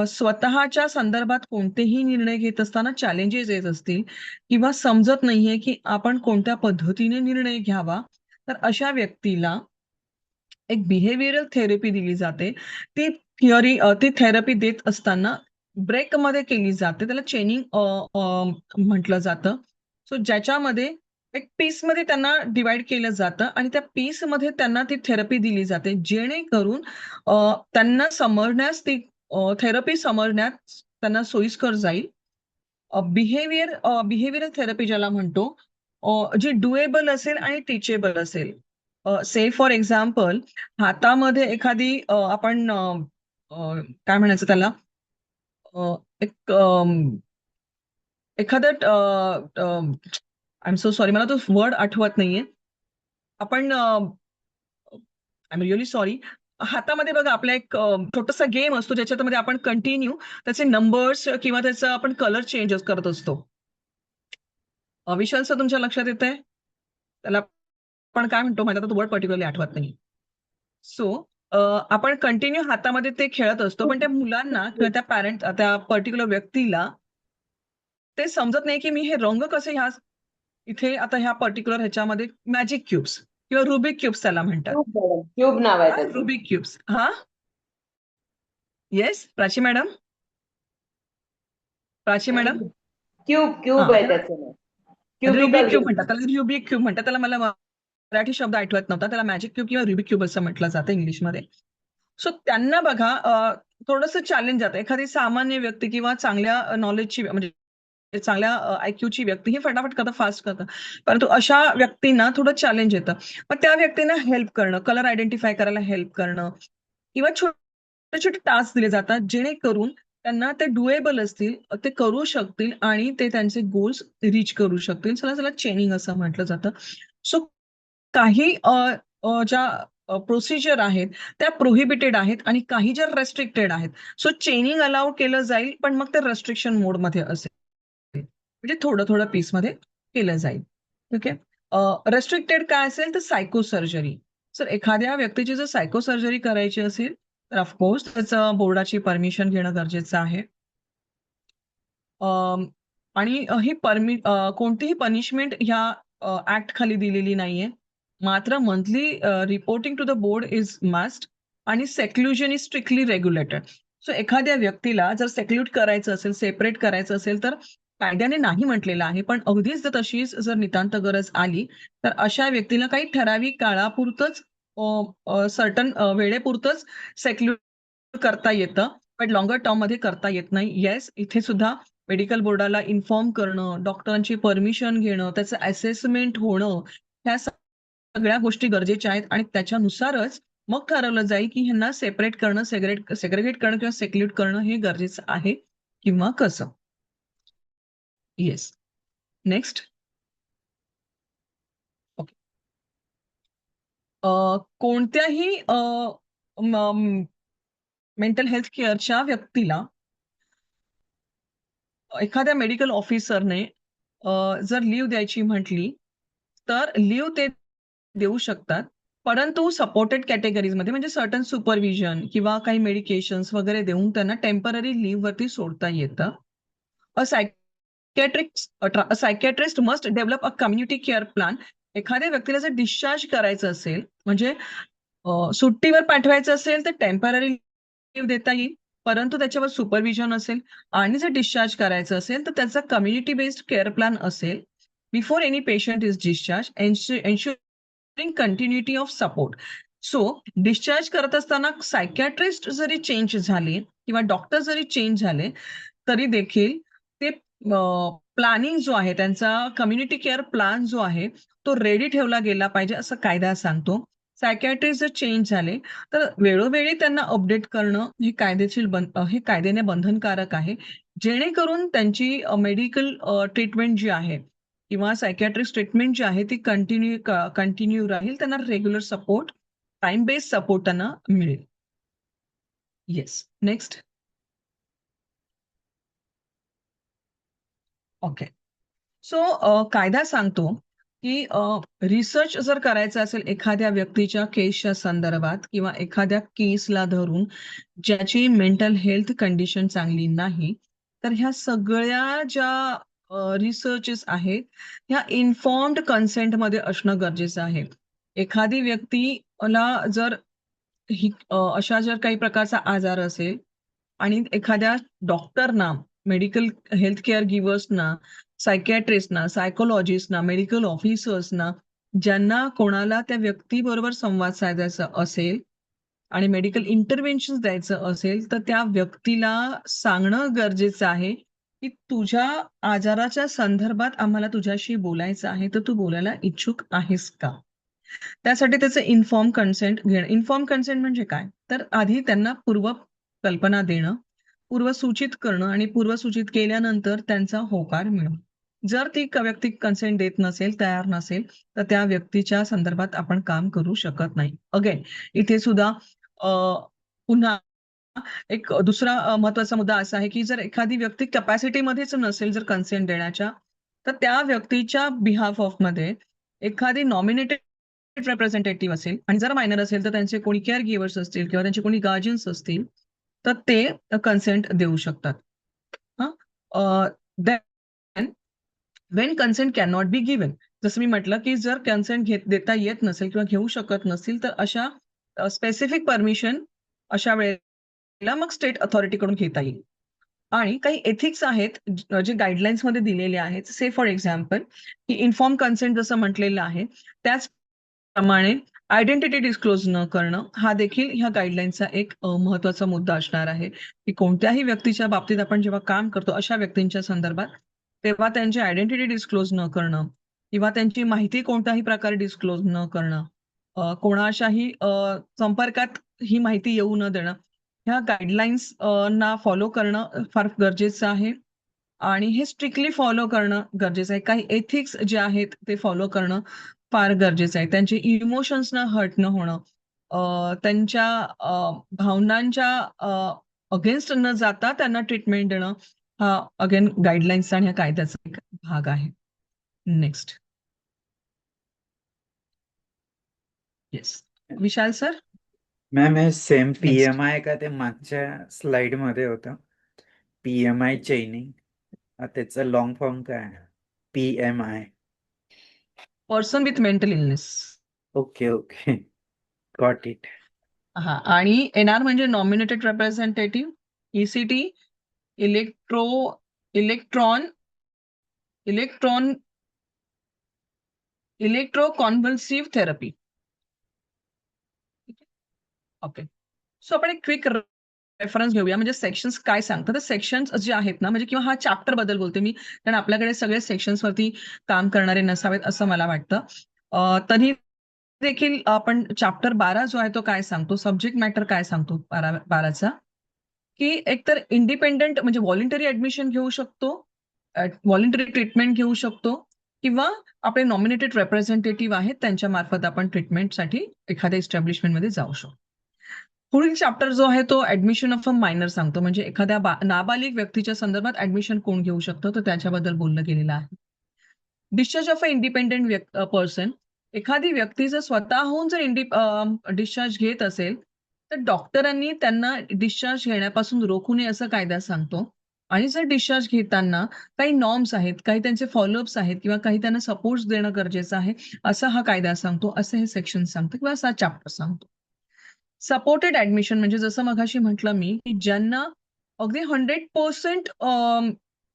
स्वतःच्या संदर्भात कोणतेही निर्णय घेत असताना चॅलेंजेस येत असतील किंवा समजत नाहीये की आपण कोणत्या पद्धतीने निर्णय घ्यावा, तर अशा व्यक्तीला एक बिहेवियरल थेरपी दिली जाते. ती थेरपी देत असताना ब्रेकमध्ये केली जाते. त्याला चेनिंग म्हटलं जातं. सो ज्याच्यामध्ये एक पीसमध्ये त्यांना डिव्हाईड केलं जातं आणि त्या पीसमध्ये त्यांना ती थेरपी दिली जाते. जेणेकरून त्यांना समजण्यास ती थेरपी समजण्यात त्यांना सोयीस्कर जाईल. बिहेवियरल थेरपी ज्याला म्हणतो, जी डुएबल असेल आणि टीचेबल असेल. से फॉर एक्झाम्पल, हातामध्ये एखादी आपण काय म्हणायचं त्याला, एक एखादं आय एम सो सॉरी, मला तो वर्ड आठवत नाहीये. आपण आय एम रिअली सॉरी. हातामध्ये बघा आपला एक छोटासा गेम असतो ज्याच्यामध्ये आपण कंटिन्यू त्याचे नंबर्स किंवा त्याचा आपण कलर चेंज करत असतो. विशाल सर, तुमच्या लक्षात येत आहे त्याला आपण काय म्हणतो, मला तो वर्ड पर्टिक्युलरली आठवत नाही. सो आपण कंटिन्यू हातामध्ये ते खेळत असतो, पण त्या मुलांना किंवा त्या पर्टिक्युलर व्यक्तीला ते समजत नाही की मी हे रंग कसे इथे आता ह्या पर्टिक्युलर ह्याच्यामध्ये मॅजिक क्यूब्स किंवा रुबिक क्यूब्स त्याला म्हणतात. क्यूब नाव आहे त्याचं. Rubik cubes. हा, yes Prachi madam. Prachi madam, cube आहे त्याचं नाव. रुबिक क्युबिकल क्यूब म्हणतात त्याला. रुबिक क्यूब म्हणतात त्याला. मला मराठी शब्द आठवत नव्हता. त्याला मॅजिक क्यूब किंवा रुबिक क्यूब असं म्हटलं जातं इंग्लिशमध्ये. सो त्यांना बघा थोडंसं चॅलेंज जातं. एखादी सामान्य व्यक्ती किंवा चांगल्या नॉलेजची म्हणजे चांगल्या IQची व्यक्ती ही फटाफट करतं, फास्ट करतं. परंतु अशा व्यक्तींना थोडं चॅलेंज येतं. मग त्या व्यक्तींना हेल्प करणं, कलर आयडेंटिफाय करायला हेल्प करणं किंवा छोटे छोटे टास्क दिले जातात जेणेकरून त्यांना ते डुएबल असतील, ते करू शकतील आणि ते त्यांचे गोल्स रीच करू शकतील. त्याला चेनिंग असं म्हटलं जातं. सो काही ज्या प्रोसिजर आहेत त्या प्रोहिबिटेड आहेत आणि काही ज्या रेस्ट्रिक्टेड आहेत. सो चेनिंग अलाउड केलं जाईल, पण मग ते रेस्ट्रिक्शन मोडमध्ये असेल. म्हणजे थोडं थोडं पीसमध्ये केलं जाईल. ओके. रेस्ट्रिक्टेड काय असेल तर सायको सर्जरी. सर एखाद्या व्यक्तीची जर सायको सर्जरी करायची असेल तर ऑफकोर्स त्याचं बोर्डाची परमिशन घेणं गरजेचं आहे. आणि ही कोणतीही पनिशमेंट ह्या ऍक्ट खाली दिलेली नाहीये. मात्र monthly reporting to the board is must आणि seclusion is strictly regulated. So एखाद्या व्यक्तीला जर सेक्ल्यूट करायचं असेल, सेपरेट करायचं असेल तर कायद्याने नाही म्हटलेलं आहे, पण अगदीच जर तशीच जर नितांत गरज आली तर अशा व्यक्तीला काही ठराविक काळापुरतंच सर्टन वेळेपुरतंच सेक्ल्यूट करता येतं, पण लॉंगर टर्म मध्ये करता येत नाही. येस, इथे सुद्धा मेडिकल बोर्डाला इन्फॉर्म करणं, डॉक्टरांची परमिशन घेणं, त्याचं असेसमेंट होणं, ह्या सगळ्या गोष्टी गरजेच्या आहेत आणि त्याच्यानुसारच मग ठरवलं जाईल की ह्यांना सेपरेट करणं, सेग्रेगेट करणं किंवा सेक्ल्यूट करणं हे गरजेचं आहे किंवा कसं. येस. नेक्स्ट. ओके. कोणत्याही मेंटल हेल्थ केअरच्या व्यक्तीला एखाद्या मेडिकल ऑफिसरने जर लीव्ह द्यायची म्हटली तर लीव्ह ते देऊ शकतात, परंतु सपोर्टेड कॅटेगरीजमध्ये म्हणजे सर्टन सुपरविजन किंवा काही मेडिकेशन्स वगैरे देऊन त्यांना टेम्पररी लीव्ह वरती सोडता येतं. A psychiatrist must develop a community care plan. एखाद्या व्यक्तीला जर डिस्चार्ज करायचं असेल म्हणजे सुट्टीवर पाठवायचं असेल तर टेम्पररी लीव्ह देता येईल, परंतु त्याच्यावर सुपरविजन असेल. आणि जर डिस्चार्ज करायचं असेल तर त्याचा कम्युनिटी बेस्ड केअर प्लॅन असेल before any patient is discharge, ensuring continuity of support. So discharge करत असताना सायकॅट्रिस्ट जरी चेंज झाले किंवा डॉक्टर जरी चेंज झाले तरी देखील ते प्लॅनिंग जो आहे, त्यांचा कम्युनिटी केअर प्लॅन जो आहे तो रेडी ठेवला गेला पाहिजे असं कायदा सांगतो. सायकॅट्रिस्ट जर चेंज झाले तर वेळोवेळी त्यांना अपडेट करणं हे हे कायद्याने बंधनकारक आहे, जेणेकरून त्यांची मेडिकल ट्रीटमेंट जी आहे किंवा सायकॅट्रिस्ट ट्रीटमेंट जी आहे ती कंटिन्यू राहील. त्यांना regular support, time based support त्यांना मिळेल. Yes, next. ओके. सो कायदा सांगतो की रिसर्च जर करायचा असेल एखाद्या व्यक्तीच्या केसच्या संदर्भात किंवा एखाद्या केसला धरून ज्याची मेंटल हेल्थ कंडिशन चांगली नाही, तर ह्या सगळ्या ज्या रिसर्चेस आहेत ह्या इन्फॉर्म्ड कन्सेंटमध्ये असणं गरजेचं आहे. एखादी व्यक्तीला जर अशा जर काही प्रकारचा आजार असेल आणि एखाद्या डॉक्टरना, मेडिकल हेल्थ केअर गिव्हर्सना, सायकॅट्रिस्टना, सायकोलॉजिस्टना, मेडिकल ऑफिसर्सना, ज्यांना कोणाला त्या व्यक्तीबरोबर संवाद साधायचा असेल आणि मेडिकल इंटरव्हेन्शन द्यायचं असेल तर त्या व्यक्तीला सांगणं गरजेचं आहे की तुझ्या आजाराच्या संदर्भात आम्हाला तुझ्याशी बोलायचं आहे, तर तू बोलायला इच्छुक आहेस का? त्यासाठी त्याचं इन्फॉर्म कन्सेंट घेणं. इन्फॉर्म कन्सेंट म्हणजे काय? तर आधी त्यांना पूर्व कल्पना देणं, पूर्वसूचित करणं आणि पूर्वसूचित केल्यानंतर त्यांचा होकार मिळणं. जर ती व्यक्ती कन्सेंट देत नसेल, तयार नसेल, तर त्या व्यक्तीच्या संदर्भात आपण काम करू शकत नाही. अगेन इथे सुद्धा पुन्हा एक दुसरा महत्वाचा मुद्दा असा आहे की जर एखादी व्यक्ती कॅपॅसिटीमध्येच नसेल जर कन्सेंट देण्याच्या, तर त्या व्यक्तीच्या बिहाफ ऑफ मध्ये एखादी नॉमिनेटेड रिप्रेझेंटेटिव्ह असेल आणि जर मायनर असेल तर त्यांचे कोणी केअर गिव्हर्स असतील किंवा त्यांचे कोणी गार्जियन्स असतील तर ते कन्सेंट देऊ शकतात. Then when consent cannot be given, जसं मी म्हटलं की जर कन्सेंट देता येत नसेल किंवा घेऊ शकत नसतील तर अशा स्पेसिफिक परमिशन अशा वेळेला मग स्टेट अथॉरिटीकडून घेता येईल. आणि काही एथिक्स आहेत जे गाईडलाईन्स मध्ये दिलेले आहेत. से फॉर एक्झाम्पल की इन्फॉर्म कन्सेंट जसं म्हटलेलं आहे त्याचप्रमाणे आयडेंटिटी डिस्क्लोज न करणं हा देखील ह्या गाईडलाईनचा एक महत्वाचा मुद्दा असणार आहे की कोणत्याही व्यक्तीच्या बाबतीत आपण जेव्हा काम करतो अशा व्यक्तींच्या संदर्भात तेव्हा त्यांची आयडेंटिटी डिस्क्लोज न करणं किंवा त्यांची माहिती कोणत्याही प्रकारे डिस्क्लोज न करणं, कोणाच्याही संपर्कात ही माहिती येऊ न देणं, ह्या गाईडलाईन्स ना फॉलो करणं फार गरजेचं आहे आणि हे स्ट्रिक्टली फॉलो करणं गरजेचं आहे. काही एथिक्स जे आहेत ते फॉलो करणं फार गरजेचं आहे. त्यांचे इमोशन्सना हर्ट न होणं, त्यांच्या भावनांच्या अगेन्स्ट न जाता त्यांना ट्रीटमेंट देणं हा अगेन गाईडलाईन्स आणि ह्या कायद्याचा एक भाग आहे. नेक्स्ट. येस, विशाल सर. मॅम हे सेम नेक्स्ट. पीएमआय का ते मागच्या स्लाइड मध्ये होतं, पीएमआय चेनिंग, त्याचं लॉंग फॉर्म काय आहे? PMI. Person with mental illness. Okay okay, got it. हा, आणि एनआर म्हणजे nominated representative, ECT electroconvulsive therapy. Okay. So आपण एक क्विक रेफरन्स घेऊया, म्हणजे सेक्शन्स काय सांगतात. तर सेक्शन्स जे आहेत ना, म्हणजे किंवा हा चॅप्टर बद्दल बोलते मी, कारण आपल्याकडे सगळे सेक्शन्स वरती काम करणारे नसावेत असं मला वाटतं. तरी देखील आपण चॅप्टर 12 जो आहे तो काय सांगतो, सब्जेक्ट मॅटर काय सांगतो 12चा, की एकतर इंडिपेंडंट म्हणजे व्हॉलंटरी ऍडमिशन घेऊ शकतो, व्हॉलंटरी ट्रीटमेंट घेऊ शकतो किंवा आपले नॉमिनेटेड रिप्रेझेंटेटिव्ह आहेत त्यांच्या मार्फत आपण ट्रीटमेंटसाठी एखाद्या इस्टॅब्लिशमेंटमध्ये जाऊ शकतो. पुढील चॅप्टर जो आहे तो ऍडमिशन ऑफ अ मायनर सांगतो, म्हणजे एखाद्या नाबालिग व्यक्तीच्या संदर्भात ऍडमिशन कोण घेऊ शकतं तर त्याच्याबद्दल बोललं गेलेलं आहे. Discharge of a independent person, एखादी व्यक्ती जर स्वतःहून जर डिस्चार्ज घेत असेल तर डॉक्टरांनी त्यांना डिस्चार्ज घेण्यापासून रोखू नये असं कायदा सांगतो. आणि जर डिस्चार्ज घेताना काही नॉर्म्स आहेत, काही त्यांचे फॉलोअप्स आहेत किंवा काही त्यांना सपोर्ट देणं गरजेचं आहे असा हा कायदा सांगतो, असं हे सेक्शन सांगतं किंवा असा चॅप्टर सांगतो. सपोर्टेड ऍडमिशन म्हणजे जसं मगाशी म्हटलं मी की ज्यांना अगदी 100%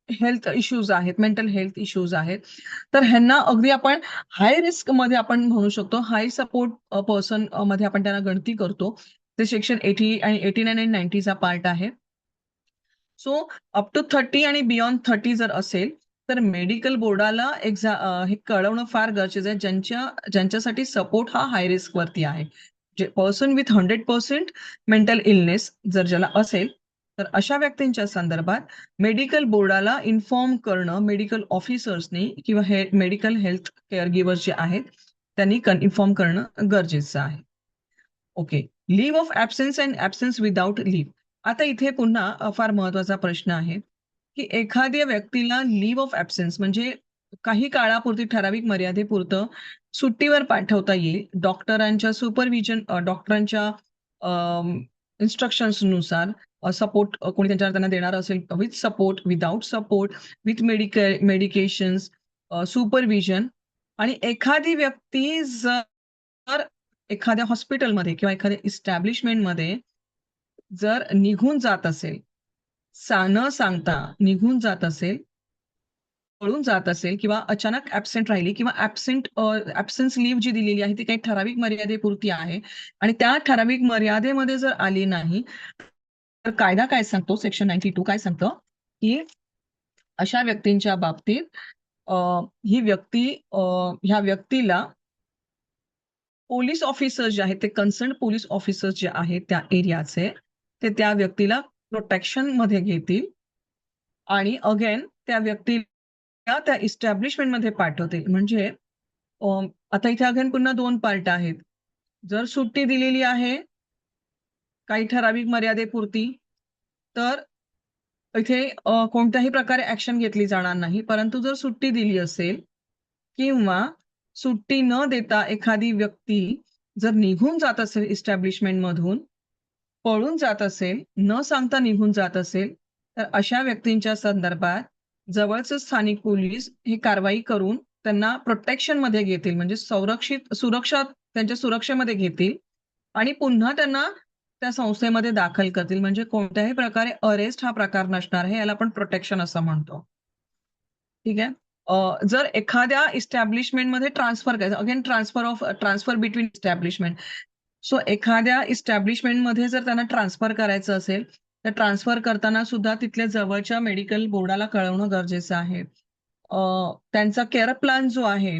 हेल्थ इश्यूज आहेत, मेंटल हेल्थ इश्यूज आहेत. तर ह्यांना अगदी आपण हाय रिस्क मध्ये आपण म्हणू शकतो, हाय सपोर्ट पर्सन मध्ये आपण त्यांना गणती करतो. ते सेक्शन 80 आणि 89 आणि 90 चा पार्ट आहे. सो अप टू 30 आणि बियॉन्ड 30 जर असेल तर मेडिकल बोर्डाला हे कळवणं फार गरजेचं आहे, ज्यांच्यासाठी सपोर्ट हा हाय रिस्क वरती आहे. जे पर्सन विथ 100% मेंटल इलनेस जर ज्याला असेल, तर अशा व्यक्तींच्या संदर्भात मेडिकल बोर्डाला इन्फॉर्म करणं मेडिकल ऑफिसर्सनी किंवा हे मेडिकल हेल्थ केअर गिव्हर्स जे आहेत त्यांनी इन्फॉर्म करणं गरजेचं आहे. Okay. Leave of absence and absence without leave. आता इथे पुन्हा फार महत्वाचा प्रश्न आहे की एखाद्या व्यक्तीला लीव्ह ऑफ ऍब्सेन्स म्हणजे काही काळापुरती ठराविक मर्यादेपुरतं सुट्टीवर पाठवता येईल डॉक्टरांच्या सुपरविजन, डॉक्टरांच्या इन्स्ट्रक्शन्स नुसार. सपोर्ट कोणी त्यांना देणार असेल with support, without support, with medications, supervision. आणि एखादी व्यक्ती जर एखाद्या हॉस्पिटलमध्ये किंवा एखाद्या इस्टॅब्लिशमेंटमध्ये जर निघून जात असेल, न सांगता निघून जात असेल, पळून जात असेल किंवा अचानक ऍबसेंट राहिली किंवा ऍब्सेन्स लीव्ह जी दिलेली आहे ती काही ठराविक मर्यादेपुरती आहे आणि त्या ठराविक मर्यादेमध्ये जर आली नाही, तर कायदा काय सांगतो, सेक्शन 92 काय सांगतं की अशा व्यक्तींच्या बाबतीत ह्या व्यक्तीला पोलीस ऑफिसर्स जे आहेत ते कन्सर्न पोलीस ऑफिसर्स जे आहेत त्या एरियाचे ते त्या व्यक्तीला प्रोटेक्शन मध्ये घेतील आणि अगेन त्या व्यक्तीला त्या इस्टॅब्लिशमेंटमध्ये पाठवतील. म्हणजे आता इथे अगेन पुन्हा 2 पार्ट आहेत. जर सुट्टी दिलेली आहे काही ठराविक मर्यादेपुरती तर इथे कोणत्याही प्रकारे ऍक्शन घेतली जाणार नाही. परंतु जर सुट्टी दिली असेल किंवा सुट्टी न देता एखादी व्यक्ती जर निघून जात असेल इस्टॅब्लिशमेंट मधून, पळून जात असेल, न सांगता निघून जात असेल, तर अशा व्यक्तींच्या संदर्भात जवळचे स्थानिक पोलीस ही कारवाई करून त्यांना प्रोटेक्शन मध्ये घेतील, म्हणजे सुरक्षा त्यांच्या सुरक्षेमध्ये घेतील आणि पुन्हा त्यांना त्या संस्थेमध्ये दाखल करतील. म्हणजे कोणत्याही प्रकारे अरेस्ट हा प्रकार नसणार आहे, याला आपण प्रोटेक्शन असं म्हणतो. ठीक आहे. जर एखाद्या इस्टॅब्लिशमेंटमध्ये ट्रान्सफर करायचं, again transfer between establishment. So एखाद्या इस्टॅब्लिशमेंटमध्ये जर त्यांना ट्रान्सफर करायचं असेल तर ट्रान्सफर करताना सुद्धा तिथल्या जवळच्या मेडिकल बोर्डाला कळवणं गरजेचं आहे. त्यांचा केअर प्लॅन जो आहे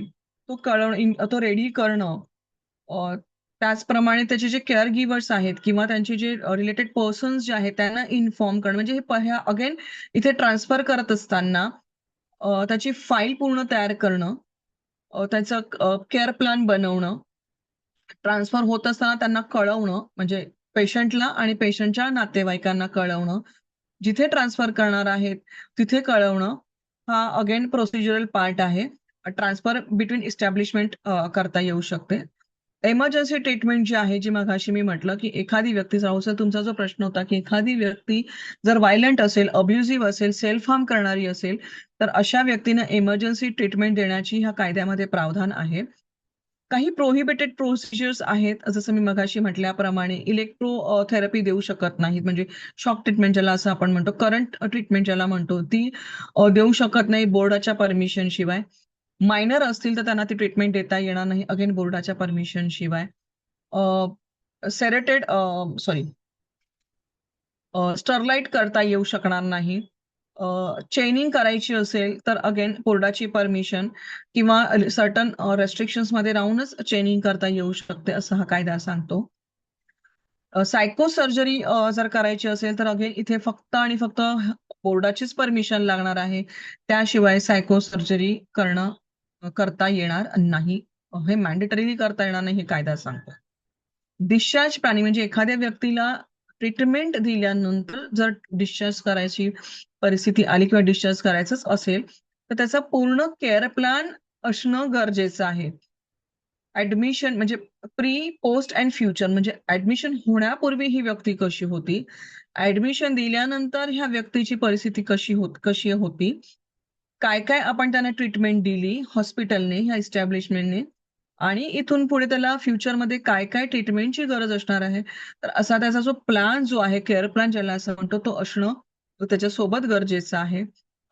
तो रेडी करणं, त्याचप्रमाणे त्याचे जे केअर गिव्हर्स आहेत किंवा त्यांचे जे रिलेटेड पर्सन्स जे आहेत त्यांना इन्फॉर्म करणं. म्हणजे हे अगेन इथे ट्रान्सफर करत असताना त्याची फाईल पूर्ण तयार करणं, त्याचं केअर प्लॅन बनवणं, ट्रान्सफर होत असताना त्यांना कळवणं, म्हणजे पेशंटला आणि पेशंटच्या नातेवाईकांना कळवणं, जिथे ट्रान्सफर करणार आहेत तिथे कळवणं, हा अगेन प्रोसिजरल पार्ट आहे. ट्रान्सफर बिटवीन इस्टॅब्लिशमेंट करता येऊ शकते. एमर्जन्सी ट्रीटमेंट जी आहे, जी मगाशी मी म्हटलं की एखादी व्यक्ती, सर तुमचा जो प्रश्न होता की एखादी व्यक्ती जर व्हायलंट असेल, अब्युझिव्ह असेल, सेल्फ हार्म करणारी असेल, तर अशा व्यक्तींना एमर्जन्सी ट्रीटमेंट देण्याची ह्या कायद्यामध्ये प्रावधान आहे. काही प्रोहिबिटेड प्रोसिजर्स आहेत, जसं मी मगाशी म्हटल्याप्रमाणे इलेक्ट्रोथेरपी देऊ शकत नाहीत, म्हणजे शॉक ट्रीटमेंट ज्याला असं आपण म्हणतो, करंट ट्रीटमेंट ज्याला म्हणतो, ती देऊ शकत नाही बोर्डाच्या परमिशन शिवाय. मायनर असतील तर त्यांना ती ट्रीटमेंट देता येणार नाही, अगेन बोर्डाच्या परमिशन शिवाय. स्टरलाइट करता येऊ शकणार नाही. चेनिंग करायची असेल तर अगेन बोर्डाची परमिशन किंवा सर्टन रेस्ट्रिक्शन्स मध्ये राहूनच चेनिंग करता येऊ शकते, असं हा कायदा सांगतो. सायको सर्जरी जर करायची असेल तर अगेन इथे फक्त आणि फक्त बोर्डाचीच परमिशन लागणार आहे, त्याशिवाय सायको सर्जरी करता येणार नाही. हे मॅन्डेटरीली करता येणार नाही, हे कायदा सांगतो. डिस्चार्ज प्लॅनिंग म्हणजे एखाद्या व्यक्तीला ट्रीटमेंट दिल्यानंतर जर डिस्चार्ज करायची परिस्थिती आली किंवा डिस्चार्ज करायचंच असेल तर त्याचा पूर्ण केअर प्लॅन असणं गरजेचं आहे. ऍडमिशन म्हणजे प्री, पोस्ट अँड फ्युचर, म्हणजे ऍडमिशन होण्यापूर्वी ही व्यक्ती कशी होती, ऍडमिशन दिल्यानंतर ह्या व्यक्तीची परिस्थिती कशी होती, काय काय आपण त्यांना ट्रीटमेंट दिली हॉस्पिटलने, ह्या इस्टॅब्लिशमेंटने, आणि इथून पुढे त्याला फ्युचरमध्ये काय काय ट्रीटमेंटची गरज असणार आहे, तर असा त्याचा जो प्लॅन जो आहे, केअर प्लॅन ज्याला असं म्हणतो, तो असणं त्याच्यासोबत गरजेचं आहे.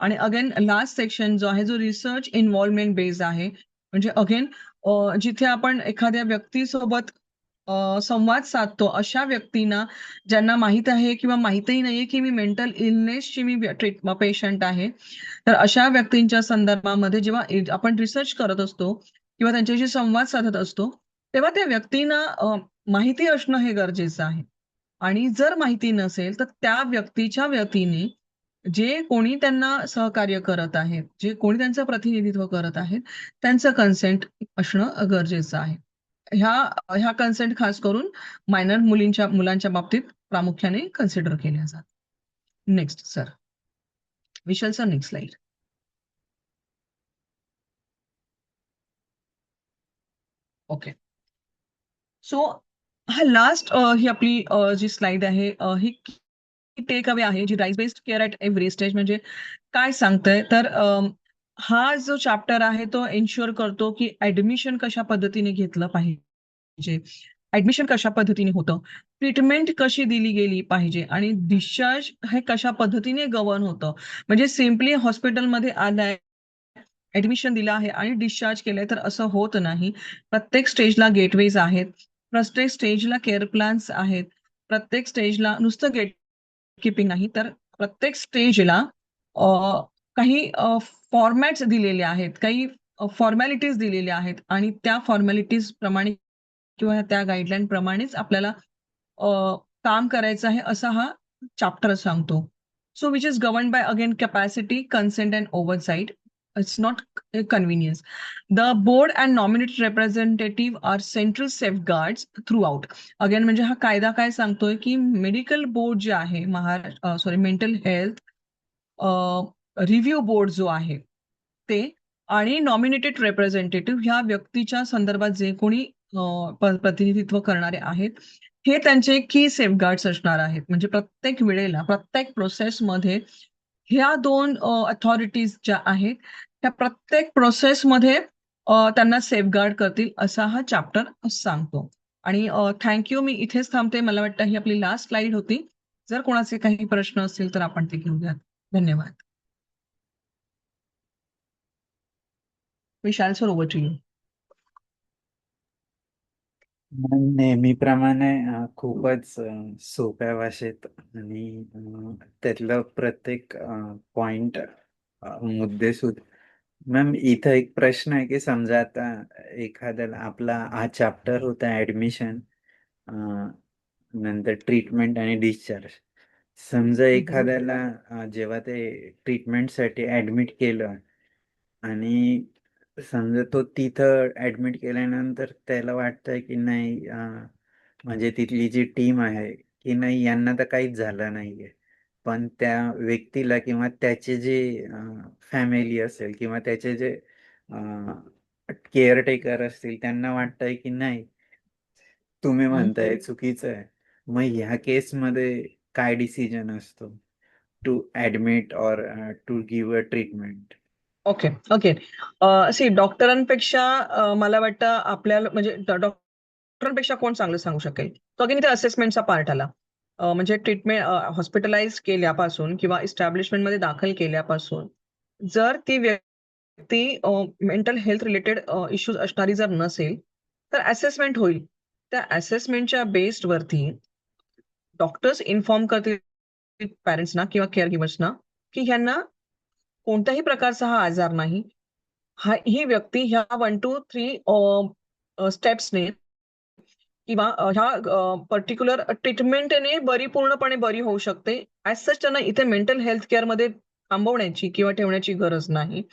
आणि अगेन लास्ट सेक्शन जो आहे जो रिसर्च इन्व्हॉल्वमेंट बेस्ड आहे. म्हणजे अगेन जिथे आपण एखाद्या व्यक्तीसोबत संवाद साधतो अशा व्यक्तींना ज्यांना माहित आहे किंवा माहितही नाहीये की मी मेंटल इलनेसची मी पेशंट आहे. तर अशा व्यक्तींच्या संदर्भामध्ये जेव्हा आपण रिसर्च करत असतो किंवा त्यांच्याशी संवाद साधत असतो, तेव्हा त्या व्यक्तींना माहिती असणं हे गरजेचं आहे. आणि जर माहिती नसेल तर त्या व्यक्तीच्या वतीने जे कोणी त्यांना सहकार्य करत आहेत, जे कोणी त्यांचं प्रतिनिधित्व करत आहेत, त्यांचं कन्सेंट असणं गरजेचं आहे. ह्या ह्या कन्सेंट खास करून मायनर मुलांच्या बाबतीत प्रामुख्याने कन्सिडर केल्या जातात. Next sir. Vishal sir, next slide. Okay. So हा लास्ट ही आपली जी स्लाइड आहे ही टेक अवे आहे, जी rights based care at every stage म्हणजे काय सांगतंय तर हा जो चॅप्टर आहे तो एन्शुअर करतो की ऍडमिशन कशा पद्धतीने घेतलं पाहिजे, ऍडमिशन कशा पद्धतीने होतं, ट्रीटमेंट कशी दिली गेली पाहिजे आणि डिस्चार्ज हे कशा पद्धतीने गव्हर्न होतं. म्हणजे सिम्पली हॉस्पिटलमध्ये आलाय, ऍडमिशन दिलं आहे आणि डिस्चार्ज केलंय तर असं होत नाही. प्रत्येक स्टेजला गेटवेज आहेत, प्रत्येक स्टेजला केअर प्लॅन्स आहेत, प्रत्येक स्टेजला नुसतं गेट कीपिंग नाही तर प्रत्येक स्टेजला काही फॉर्मॅट्स दिलेले आहेत, काही फॉर्मॅलिटीज दिलेल्या आहेत आणि त्या फॉर्मॅलिटीज प्रमाणे किंवा त्या गाईडलाईन प्रमाणेच आपल्याला काम करायचं आहे असा हा चॅप्टर सांगतो. So which is govern by again capacity, consent and oversight. It's not convenience. The board and nominated representative are central safeguards throughout. Again म्हणजे हा कायदा काय सांगतोय की मेडिकल बोर्ड जे आहे मेंटल हेल्थ रिव्ह्यू बोर्ड जो आहे ते आणि नॉमिनेटेड रिप्रेझेंटेटिव्ह ह्या व्यक्तीच्या संदर्भात जे कोणी प्रतिनिधित्व करणारे आहेत हे त्यांचे की सेफगार्ड्स असणार आहेत. म्हणजे प्रत्येक वेळेला प्रत्येक प्रोसेसमध्ये ह्या दोन अथॉरिटीज ज्या आहेत त्या प्रत्येक प्रोसेसमध्ये त्यांना सेफगार्ड करतील असा हा चॅप्टर सांगतो. आणि थँक्यू. मी इथेच थांबते. मला वाटतं ही आपली लास्ट स्लाइड होती. जर कोणाचे काही प्रश्न असतील तर आपण ते घेऊयात. धन्यवाद. विशाल सर, ओव्हर टू यू. नेहमीप्रमाणे खूपच सोप्या भाषेत आणि त्यातलं प्रत्येक पॉइंट मुद्देसूद. मॅम, इथं एक प्रश्न आहे की समजा आता एखाद्याला आपला हा चॅप्टर होता ऍडमिशन, नंतर ट्रीटमेंट आणि डिस्चार्ज. समजा एखाद्याला जेव्हा ते ट्रीटमेंटसाठी ऍडमिट केलं आणि समजा तो तिथं ऍडमिट केल्यानंतर त्याला वाटतंय की नाही, म्हणजे तिथली जी टीम आहे की नाही यांना तर काहीच झालं नाहीये, पण त्या व्यक्तीला किंवा त्याचे जे फॅमिली असेल किंवा त्याचे जे केअरटेकर असतील त्यांना वाटतंय की नाही तुम्ही म्हणताय चुकीचं आहे. मग ह्या केसमध्ये काय डिसिजन असतो to admit or to give a treatment? Okay. डॉक्टरांपेक्षा मला वाटतं आपल्याला म्हणजे डॉक्टरांपेक्षा कोण चांगलं सांगू शकेल. तो अगेन इथे असेसमेंटचा पार्ट आला. म्हणजे ट्रीटमेंट हॉस्पिटलाइज केल्यापासून किंवा इस्टॅब्लिशमेंटमध्ये दाखल केल्यापासून जर ती व्यक्ती मेंटल हेल्थ रिलेटेड इश्यूज असणारी जर नसेल तर असेसमेंट होईल. त्या असेसमेंटच्या बेस्डवरती डॉक्टर्स इन्फॉर्म करतील पॅरेंट्सना किंवा केअर गिव्हर्सना की ह्यांना कोणत्याही प्रकारचा हा आजार नाही. ही व्यक्ती ह्या 1, 2, 3 स्टेप्सने किंवा ह्या पर्टिक्युलर ट्रीटमेंटने पूर्णपणे बरी होऊ शकते. ॲज सच त्यांना इथे मेंटल हेल्थ केअरमध्ये थांबवण्याची किंवा ठेवण्याची गरज नाही.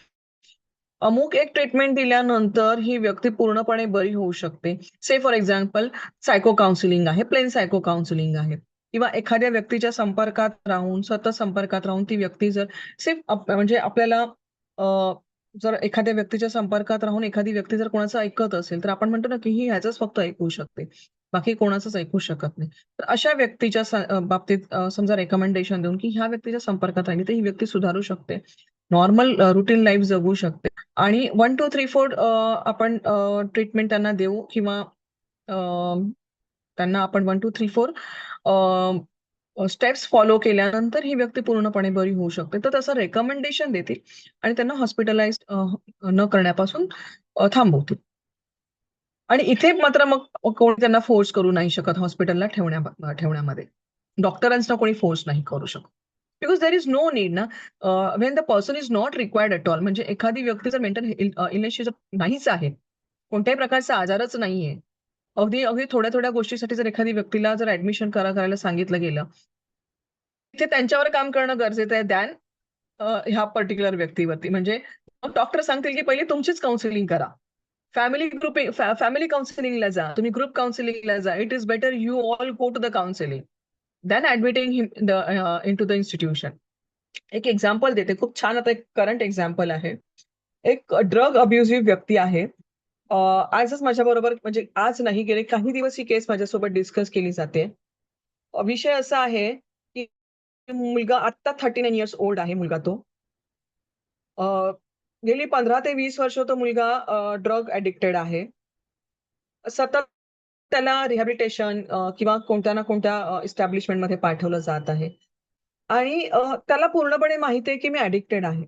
अमुक एक ट्रीटमेंट दिल्यानंतर ही व्यक्ती पूर्णपणे बरी होऊ शकते. से फॉर एक्झाम्पल सायको काउन्सिलिंग आहे, प्लेन सायको काउन्सिलिंग आहे किंवा एखाद्या व्यक्तीच्या संपर्कात राहून, सतत संपर्कात राहून ती व्यक्ती जर म्हणजे आपल्याला जर एखाद्या व्यक्तीच्या संपर्कात राहून एखादी व्यक्ती जर कोणाचं ऐकत असेल, तर आपण म्हणतो ना, की ही ह्याचंच फक्त ऐकू शकते. बाकी कोणाचंच ऐकू शकत नाही. तर अशा व्यक्तीच्या बाबतीत समजा रेकमेंडेशन देऊन, की ह्या व्यक्तीच्या संपर्कात राहिली तर ही व्यक्ती सुधारू शकते. नॉर्मल रुटीन लाईफ जगू शकते आणि 1, 2, 3, 4 आपण ट्रीटमेंट त्यांना देऊ किंवा त्यांना आपण 1, 2, 3, 4 स्टेप्स फॉलो केल्यानंतर ही व्यक्ती पूर्णपणे बरी होऊ शकते. तर तसं रेकमेंडेशन देतील आणि त्यांना हॉस्पिटलाइज्ड न करण्यापासून थांबवतील. आणि इथे मात्र मग कोणी त्यांना फोर्स करू नाही शकत हॉस्पिटलला ठेवण्यामध्ये. डॉक्टरांना कोणी फोर्स नाही करू शकत. Because there is no need ना when the person is not required at all. म्हणजे एखादी व्यक्ती जर मेंटल इलनेसची जर नाहीच आहे, कोणत्याही प्रकारचा आजारच नाहीये, अगदी अगदी थोड्या-थोड्या गोष्टीसाठी जर एखादी व्यक्तीला जर ॲडमिशन करायला सांगितलं गेलं, तिथे त्यांच्यावर काम करणं गरजेचं आहे दॅन ह्या पर्टिक्युलर व्यक्तीवरती. म्हणजे मग डॉक्टर सांगतील की पहिली तुमचीच काउन्सिलिंग करा. फॅमिली काउन्सिलिंगला जा, तुम्ही ग्रुप काउन्सिलिंगला जा. It is better you all go to the counselling than admitting him in to the institution. एक एक्झाम्पल देते, खूप छान. आता एक करंट एक्झाम्पल आहे. एक ड्रग अब्युझिव्ह व्यक्ती आहे. आजच माझ्याबरोबर, म्हणजे आज नाही, गेले काही दिवस ही केस माझ्यासोबत डिस्कस केली जाते. विषय असा आहे की मुलगा आत्ता 39 इयर्स ओल्ड आहे मुलगा तो. गेली 15 ते 20 वर्ष तो मुलगा ड्रग ॲडिक्टेड आहे. सतत त्याला रिहॅबिलिटेशन किंवा कोणत्या ना कोणत्या इस्टॅब्लिशमेंटमध्ये पाठवलं जात आहे. आणि त्याला पूर्णपणे माहिती आहे की मी ॲडिक्टेड आहे.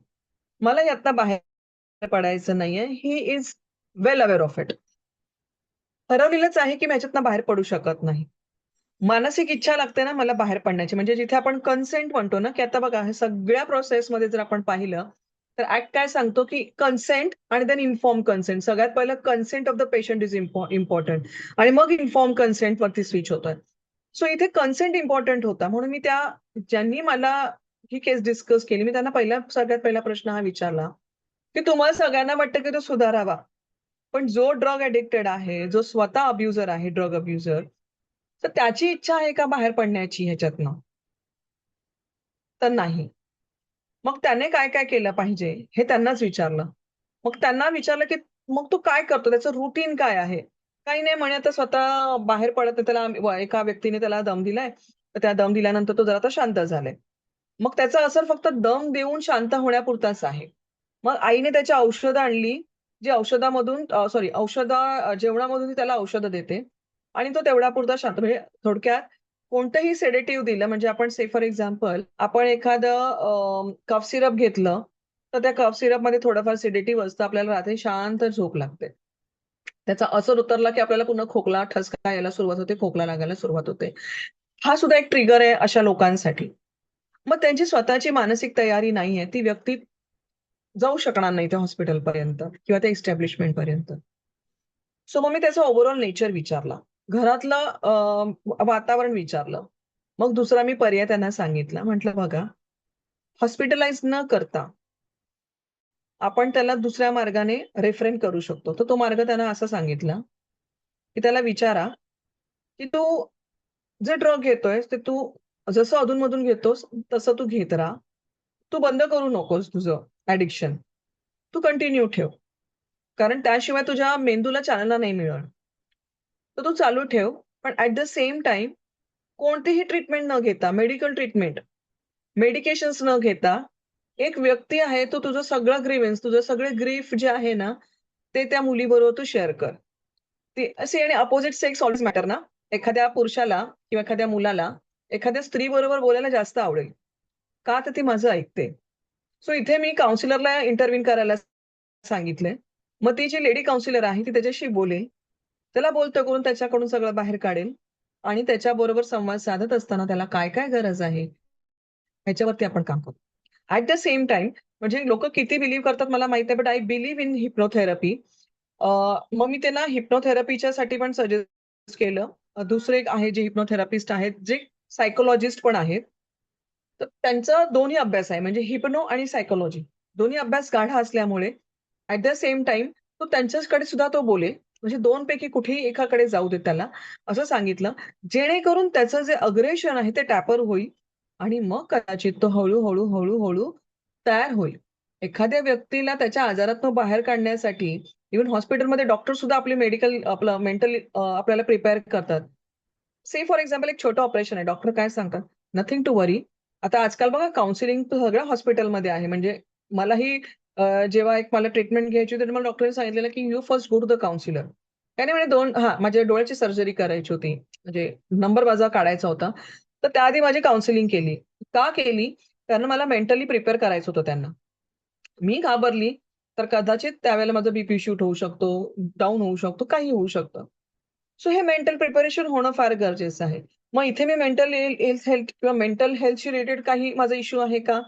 मला यातनं बाहेर पडायचं नाहीये. He is well aware of it. ठरवलेलंच आहे की मी ह्याच्यातनं बाहेर पडू शकत नाही. मानसिक इच्छा लागते ना मला बाहेर पडण्याची. म्हणजे जिथे आपण कन्सेंट म्हणतो ना, की आता बघा हे सगळ्या प्रोसेसमध्ये जर आपण पाहिलं, तर ऍक्ट काय सांगतो की कन्सेंट आणि देन इन्फॉर्म कन्सेंट. सगळ्यात पहिलं consent of the patient is important आणि मग इन्फॉर्म कन्सेंट वरती स्विच होतोय. सो इथे कन्सेंट इम्पॉर्टंट होता. म्हणून मी ज्यांनी मला ही केस डिस्कस केली, मी त्यांना सगळ्यात पहिला प्रश्न हा विचारला की तुम्हाला सगळ्यांना वाटतं की तो सुधारावा, पण जो ड्रग ॲडिक्टेड आहे, जो स्वतः अब्युझर आहे, ड्रग अब्युझर, तर त्याची इच्छा आहे का बाहेर पडण्याची ह्याच्यातनं? तर नाही. मग त्याने काय-काय केलं पाहिजे हे त्यांनाच विचारलं. मग त्यांना विचारलं, की मग तू काय करतो? त्याचं रुटीन काय आहे? काही नाही म्हणे, आता स्वतः बाहेर पडत नाही. एका व्यक्तीने त्याला दम दिलाय. तर त्या दम दिल्यानंतर तो जरा आता शांत झालाय. मग त्याचा असर फक्त दम देऊन शांत होण्यापुरताच आहे. मग आईने त्याची औषधं आणली, जी औषधामधून जेवणामधून ती त्याला औषधं देते आणि तो तेवढ्यापुरता शांत. म्हणजे थोडक्यात कोणतंही सेडेटिव्ह दिलं, म्हणजे आपण फॉर एक्झाम्पल आपण एखादं कफ सिरप घेतलं, तर त्या कफ सिरपमध्ये थोडंफार सेडेटिव्ह असतं. आपल्याला रात्री शांत झोप लागते. त्याचा असर उतरला की आपल्याला पुन्हा खोकला, ठसका यायला सुरुवात होते, खोकला लागायला सुरुवात होते. हा सुद्धा एक ट्रिगर आहे अशा लोकांसाठी. मग त्यांची स्वतःची मानसिक तयारी नाहीये. ती व्यक्ती जाऊ शकणार नाही त्या हॉस्पिटलपर्यंत किंवा त्या इस्टॅब्लिशमेंटपर्यंत. सो मग मी त्याचा ओव्हरऑल नेचर विचारला. घरातलं वातावरण विचारलं. मग दुसरा मी पर्याय त्यांना सांगितला. म्हटलं बघा, हॉस्पिटलाइज न करता आपण त्याला दुसऱ्या मार्गाने रेफरेन करू शकतो. तर तो मार्ग त्यांना असा सांगितला, की त्याला विचारा, की "तू जे ड्रग घेतोयस ते तू जसं अधून-मधून घेतोस तसं तू घेत राहा. तू बंद करू नकोस तुझं ॲडिक्शन. तू कंटिन्यू ठेव. कारण त्याशिवाय तुझ्या मेंदूला चालना नाही मिळणार. तर तू चालू ठेव. पण ॲट द सेम टाईम कोणतीही ट्रीटमेंट न घेता, मेडिकल ट्रीटमेंट, मेडिकेशन्स न घेता, एक व्यक्ती आहे, तो तुझं सगळं ग्रीव्हन्स, तुझं सगळे ग्रीफ जे आहे ना, ते त्या मुलीबरोबर तू शेअर कर." ते असे, आणि अपोझिट सेक्स ऑल्वेज मॅटर ना. एखाद्या पुरुषाला किंवा एखाद्या मुलाला एखाद्या स्त्रीबरोबर बोलायला जास्त आवडेल. का? तर ती माझं ऐकते. सो इथे मी काउन्सिलरला इंटरव्ह्यू करायला सांगितलंय. मग ती जी लेडी काउन्सिलर आहे, ती त्याच्याशी बोलेल. त्याला बोलतं करून त्याच्याकडून सगळं बाहेर काढेल आणि त्याच्याबरोबर संवाद साधत असताना त्याला काय-काय गरज आहे, ह्याच्यावरती आपण काम करू. ॲट द सेम टाईम, म्हणजे लोकं किती बिलीव्ह करतात मला माहीत नाही, बट आय बिलीव्ह इन हिप्नोथेरपी. मग मी त्यांना हिप्नोथेरपीच्यासाठी पण सजेस्ट केलं. दुसरे एक आहे जे हिप्नोथेरपिस्ट आहेत, जे सायकॉलॉजिस्ट पण आहेत. तर त्यांचा दोन्ही अभ्यास आहे, म्हणजे हिप्नो आणि सायकॉलॉजी. दोन्ही अभ्यास गाढा असल्यामुळे ॲट द सेम टाईम तो त्यांच्याकडे सुद्धा तो बोलेल. म्हणजे 2 पैकी कुठेही एकाकडे जाऊ दे त्याला, असं सांगितलं. जेणेकरून त्याचं जे अग्रेशन आहे ते टॅपर होईल आणि मग कदाचित तो हळू-हळू तयार होईल. एखाद्या व्यक्तीला त्याच्या आजारातून बाहेर काढण्यासाठी इव्हन हॉस्पिटलमध्ये डॉक्टर सुद्धा आपलं मेंटली आपल्याला प्रिपेअर करतात. फॉर एक्झाम्पल एक छोटं ऑपरेशन आहे. डॉक्टर काय सांगतात? नथिंग टू वरी. आता आजकाल बघा काउन्सिलिंग सगळ्या हॉस्पिटलमध्ये आहे. म्हणजे मलाही जेव्हा मला ट्रीटमेंट घ्यायची होती, तर मला डॉक्टरने सांगितलेलं, की "you first go to the counsellor." त्याने म्हणे माझ्या डोळ्याची सर्जरी करायची होती. म्हणजे नंबर माझा काढायचा होता. तर त्याआधी माझी काउन्सिलिंग केली. का केली? कारण मला मेंटली प्रिपेअर करायचं होतं त्यांना. मी घाबरली तर कदाचित त्यावेळेला माझं बीपी शूट होऊ शकतो, डाऊन होऊ शकतो, काही होऊ शकतं. सो हे मेंटल प्रिपरेशन होणं फार गरजेचं आहे. मग इथे मी मेंटल हेल्थ किंवा मेंटल हेल्थशी रिलेटेड काही माझा इश्यू आहे का?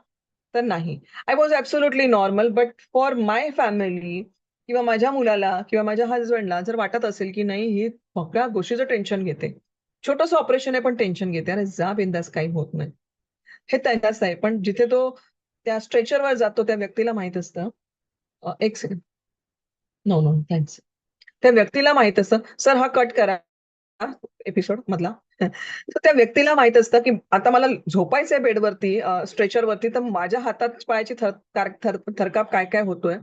तर नाही. I was absolutely normal, but for my family किंवा माझ्या मुलाला किंवा माझ्या हसबंडला जर वाटत असेल, की नाही ही सगळ्या गोष्टीचं टेन्शन घेते. छोटंसं ऑपरेशन आहे पण टेन्शन घेते. अरे जा बिंदास काही होत नाही. हे त्यांनाच आहे. पण जिथे तो त्या स्ट्रेचरवर जातो त्या व्यक्तीला माहीत असतं. एक सेकंड. No, no. थँक्स. त्या व्यक्तीला माहीत असतं, "सर हा कट करा एपिसोड मधला." तर त्या व्यक्तीला माहीत असतं, की आता मला झोपायचंय बेडवरती स्ट्रेचरवरती तर माझ्या हातात पायाची थरकाप काय-काय होतोय.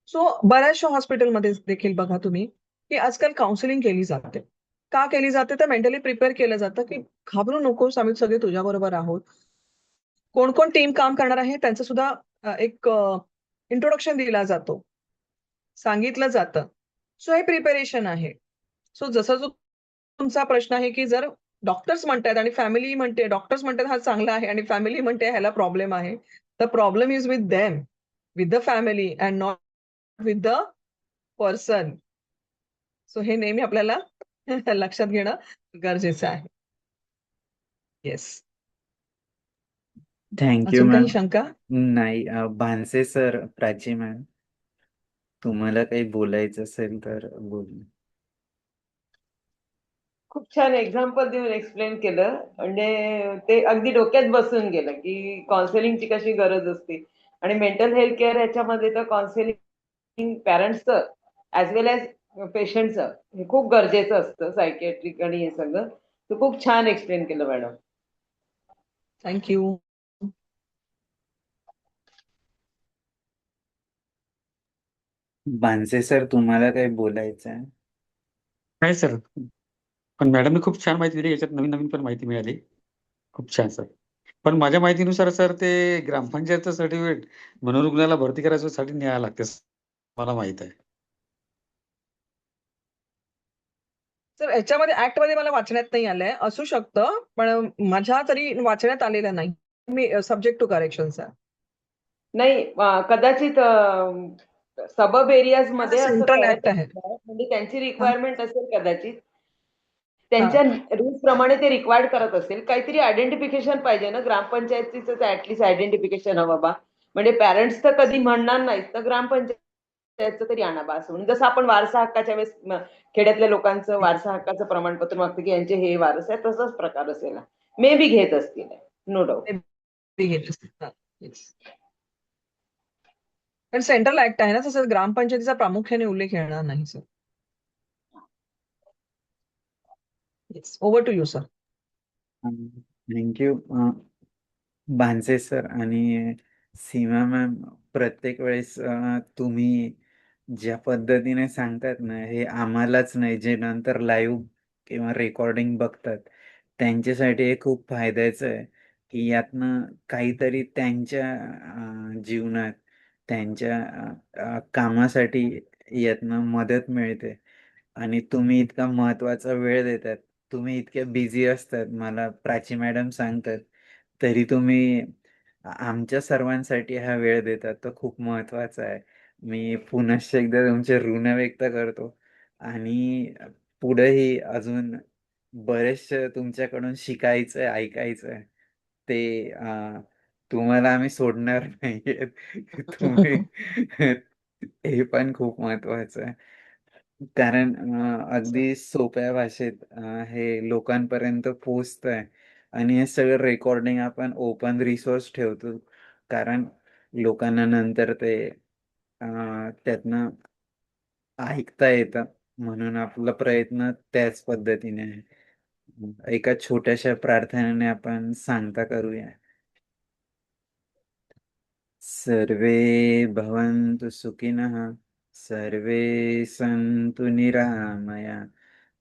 सो बऱ्याचशा हॉस्पिटलमध्ये देखील बघा तुम्ही, की आजकाल काउन्सिलिंग केली जाते. का केली जाते? तर मेंटली प्रिपेअर केलं जातं, की घाबरू नकोस आम्ही सगळे तुझ्याबरोबर आहोत. कोण-कोण टीम काम करणार आहे त्यांचं सुद्धा एक इंट्रोडक्शन दिला जातो. सांगितलं जातं. सो हे प्रिपरेशन आहे. सो जसा जो तुमचा प्रश्न आहे, की जर डॉक्टर्स म्हणतायत आणि फॅमिली म्हणते डॉक्टर्स म्हणतात हा चांगला आहे आणि फॅमिली म्हणते ह्याला प्रॉब्लेम आहे. The problem is with them, with the family and not with the person. So हे नेहमी आपल्याला लक्षात घेणं गरजेचं आहे. येस. थँक्यू अजून काही मॅम. शंका? नाही, भानसे सर, प्राची मॅम, तुम्हाला काही बोलायचं असेल तर बोला. खूप छान एक्झाम्पल देऊन एक्सप्लेन केलं. म्हणजे ते अगदी डोक्यात बसून गेलं, की काउन्सिलिंगची कशी गरज असते. आणि मेंटल हेल्थ केअर ह्याच्यामध्ये तर काउन्सिलिंग पॅरेंट्सचं ॲज वेल ॲज पेशंटचं हे खूप गरजेचं असतं, सायकियाट्रिक आणि हे सगळं. तर खूप छान एक्सप्लेन केलं madam. Thank you. Bhanse sir, तुम्हाला काही बोलायचं आहे? नाही सर. पण मॅडमने खूप छान माहिती दिली. याच्यात नवीन-नवीन पण माहिती मिळाली. खूप छान सर. पण माझ्या माहितीनुसार सर ते ग्रामपंचायतचं सर्टिफिकेट मनोरुग्णाला भरती करायसाठी न्यावं लागते. मला माहीत आहे. सर ह्याच्यामध्ये ॲक्टमध्ये मला वाचण्यात नाही आलंय. असू शकतं, पण माझ्या तरी वाचण्यात आलेलं नाही. मी सब्जेक्ट टू करेक्शन्स आहे. नाही, कदाचित सबब एरियाज माझं मध्ये असं सेंट्रल करत ऍक्ट आहे. असणार. म्हणजे त्यांची हां, रिक्वायरमेंट असेल कदाचित. हां. त्यांच्या रूल्स प्रमाणे ते रिक्वायर्ड करत असेल. काहीतरी आयडेंटिफिकेशन पाहिजे ना, ग्रामपंचायतीचं ऍटलीस्ट आयडेंटिफिकेशन हवं बा. म्हणजे पॅरेंट्स तर कधी म्हणणार नाहीत, तर ग्रामपंचायतचं तरी आणा बा असं. म्हणजे जसं आपण वारसा हक्काच्या वेळेस खेड्यातल्या लोकांचं वारसा हक्काचं प्रमाणपत्र मागतं, की यांचे हे वारस आहे, तसाच प्रकार असेल. मे बी घेत असतील, नो डाऊट. ते घेत असतील. हां, येस. पण सेंट्रल ऍक्ट आहे ना, तसं ग्रामपंचायतीचा प्रामुख्याने उल्लेख येणार नाही sir. Yes. Over to you sir. Thank you Bhanse sir आणि सीमा मॅम. प्रत्येक वेळेस तुम्ही ज्या पद्धतीने सांगतात ना, हे आम्हालाच नाही, जे नंतर लाईव्ह किंवा रेकॉर्डिंग बघतात त्यांच्यासाठी हे खूप फायद्याचं आहे, की यातनं काहीतरी त्यांच्या जीवनात, त्यांच्या कामासाठी यातनं मदत मिळते. आणि तुम्ही इतका महत्त्वाचा वेळ देतात. तुम्ही इतके बिझी असतात, मला प्राची मॅडम सांगतात. तरी तुम्ही आमच्या सर्वांसाठी हा वेळ देतात, तो खूप महत्त्वाचा आहे. मी पुनश्च एकदा तुमचे ऋण व्यक्त करतो आणि पुढेही अजून बरेचसं तुमच्याकडून शिकायचं आहे, ऐकायचं आहे. ते तुम्हाला आम्ही सोडणार नाहीयेत. तुम्ही हे पण खूप महत्त्वाचं आहे. कारण सर. अगदी सोप्या भाषेत हे लोकांपर्यंत पोहोचतंय आणि हे सगळं रेकॉर्डिंग आपण ओपन रिसोर्स ठेवतो. कारण लोकांना नंतर ते त्यातनं ऐकता येतं. म्हणून आपला प्रयत्न त्याच पद्धतीने आहे. एका छोट्याशा प्रार्थनेने आपण सांगता करूया. सर्वे भवन्तु सुखिनः, सर्वे सन्तु निरामया,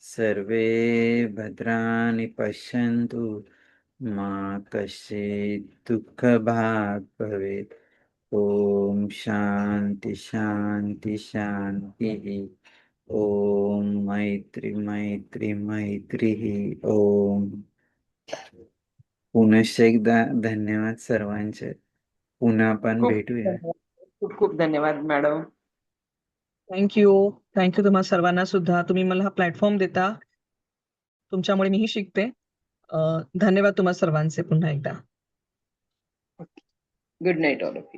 सर्वे भद्राणि पश्यन्तु, मा कश्चित् दुःखभाग् भवेत्. ॐ शान्ति शान्ति शान्तिः. ॐ मैत्री मैत्री मैत्रिः. ॐ पुनश्च एकदा धन्यवाद सर्वांचे. पुन्हा आपण खूप भेटूया. खूप खूप धन्यवाद मॅडम. थँक्यू. थँक्यू तुम्हा सर्वांना सुद्धा. तुम्ही मला हा प्लॅटफॉर्म देता. तुमच्यामुळे मीही शिकते. धन्यवाद तुम्हा सर्वांचे पुन्हा एकदा. Good night all of you.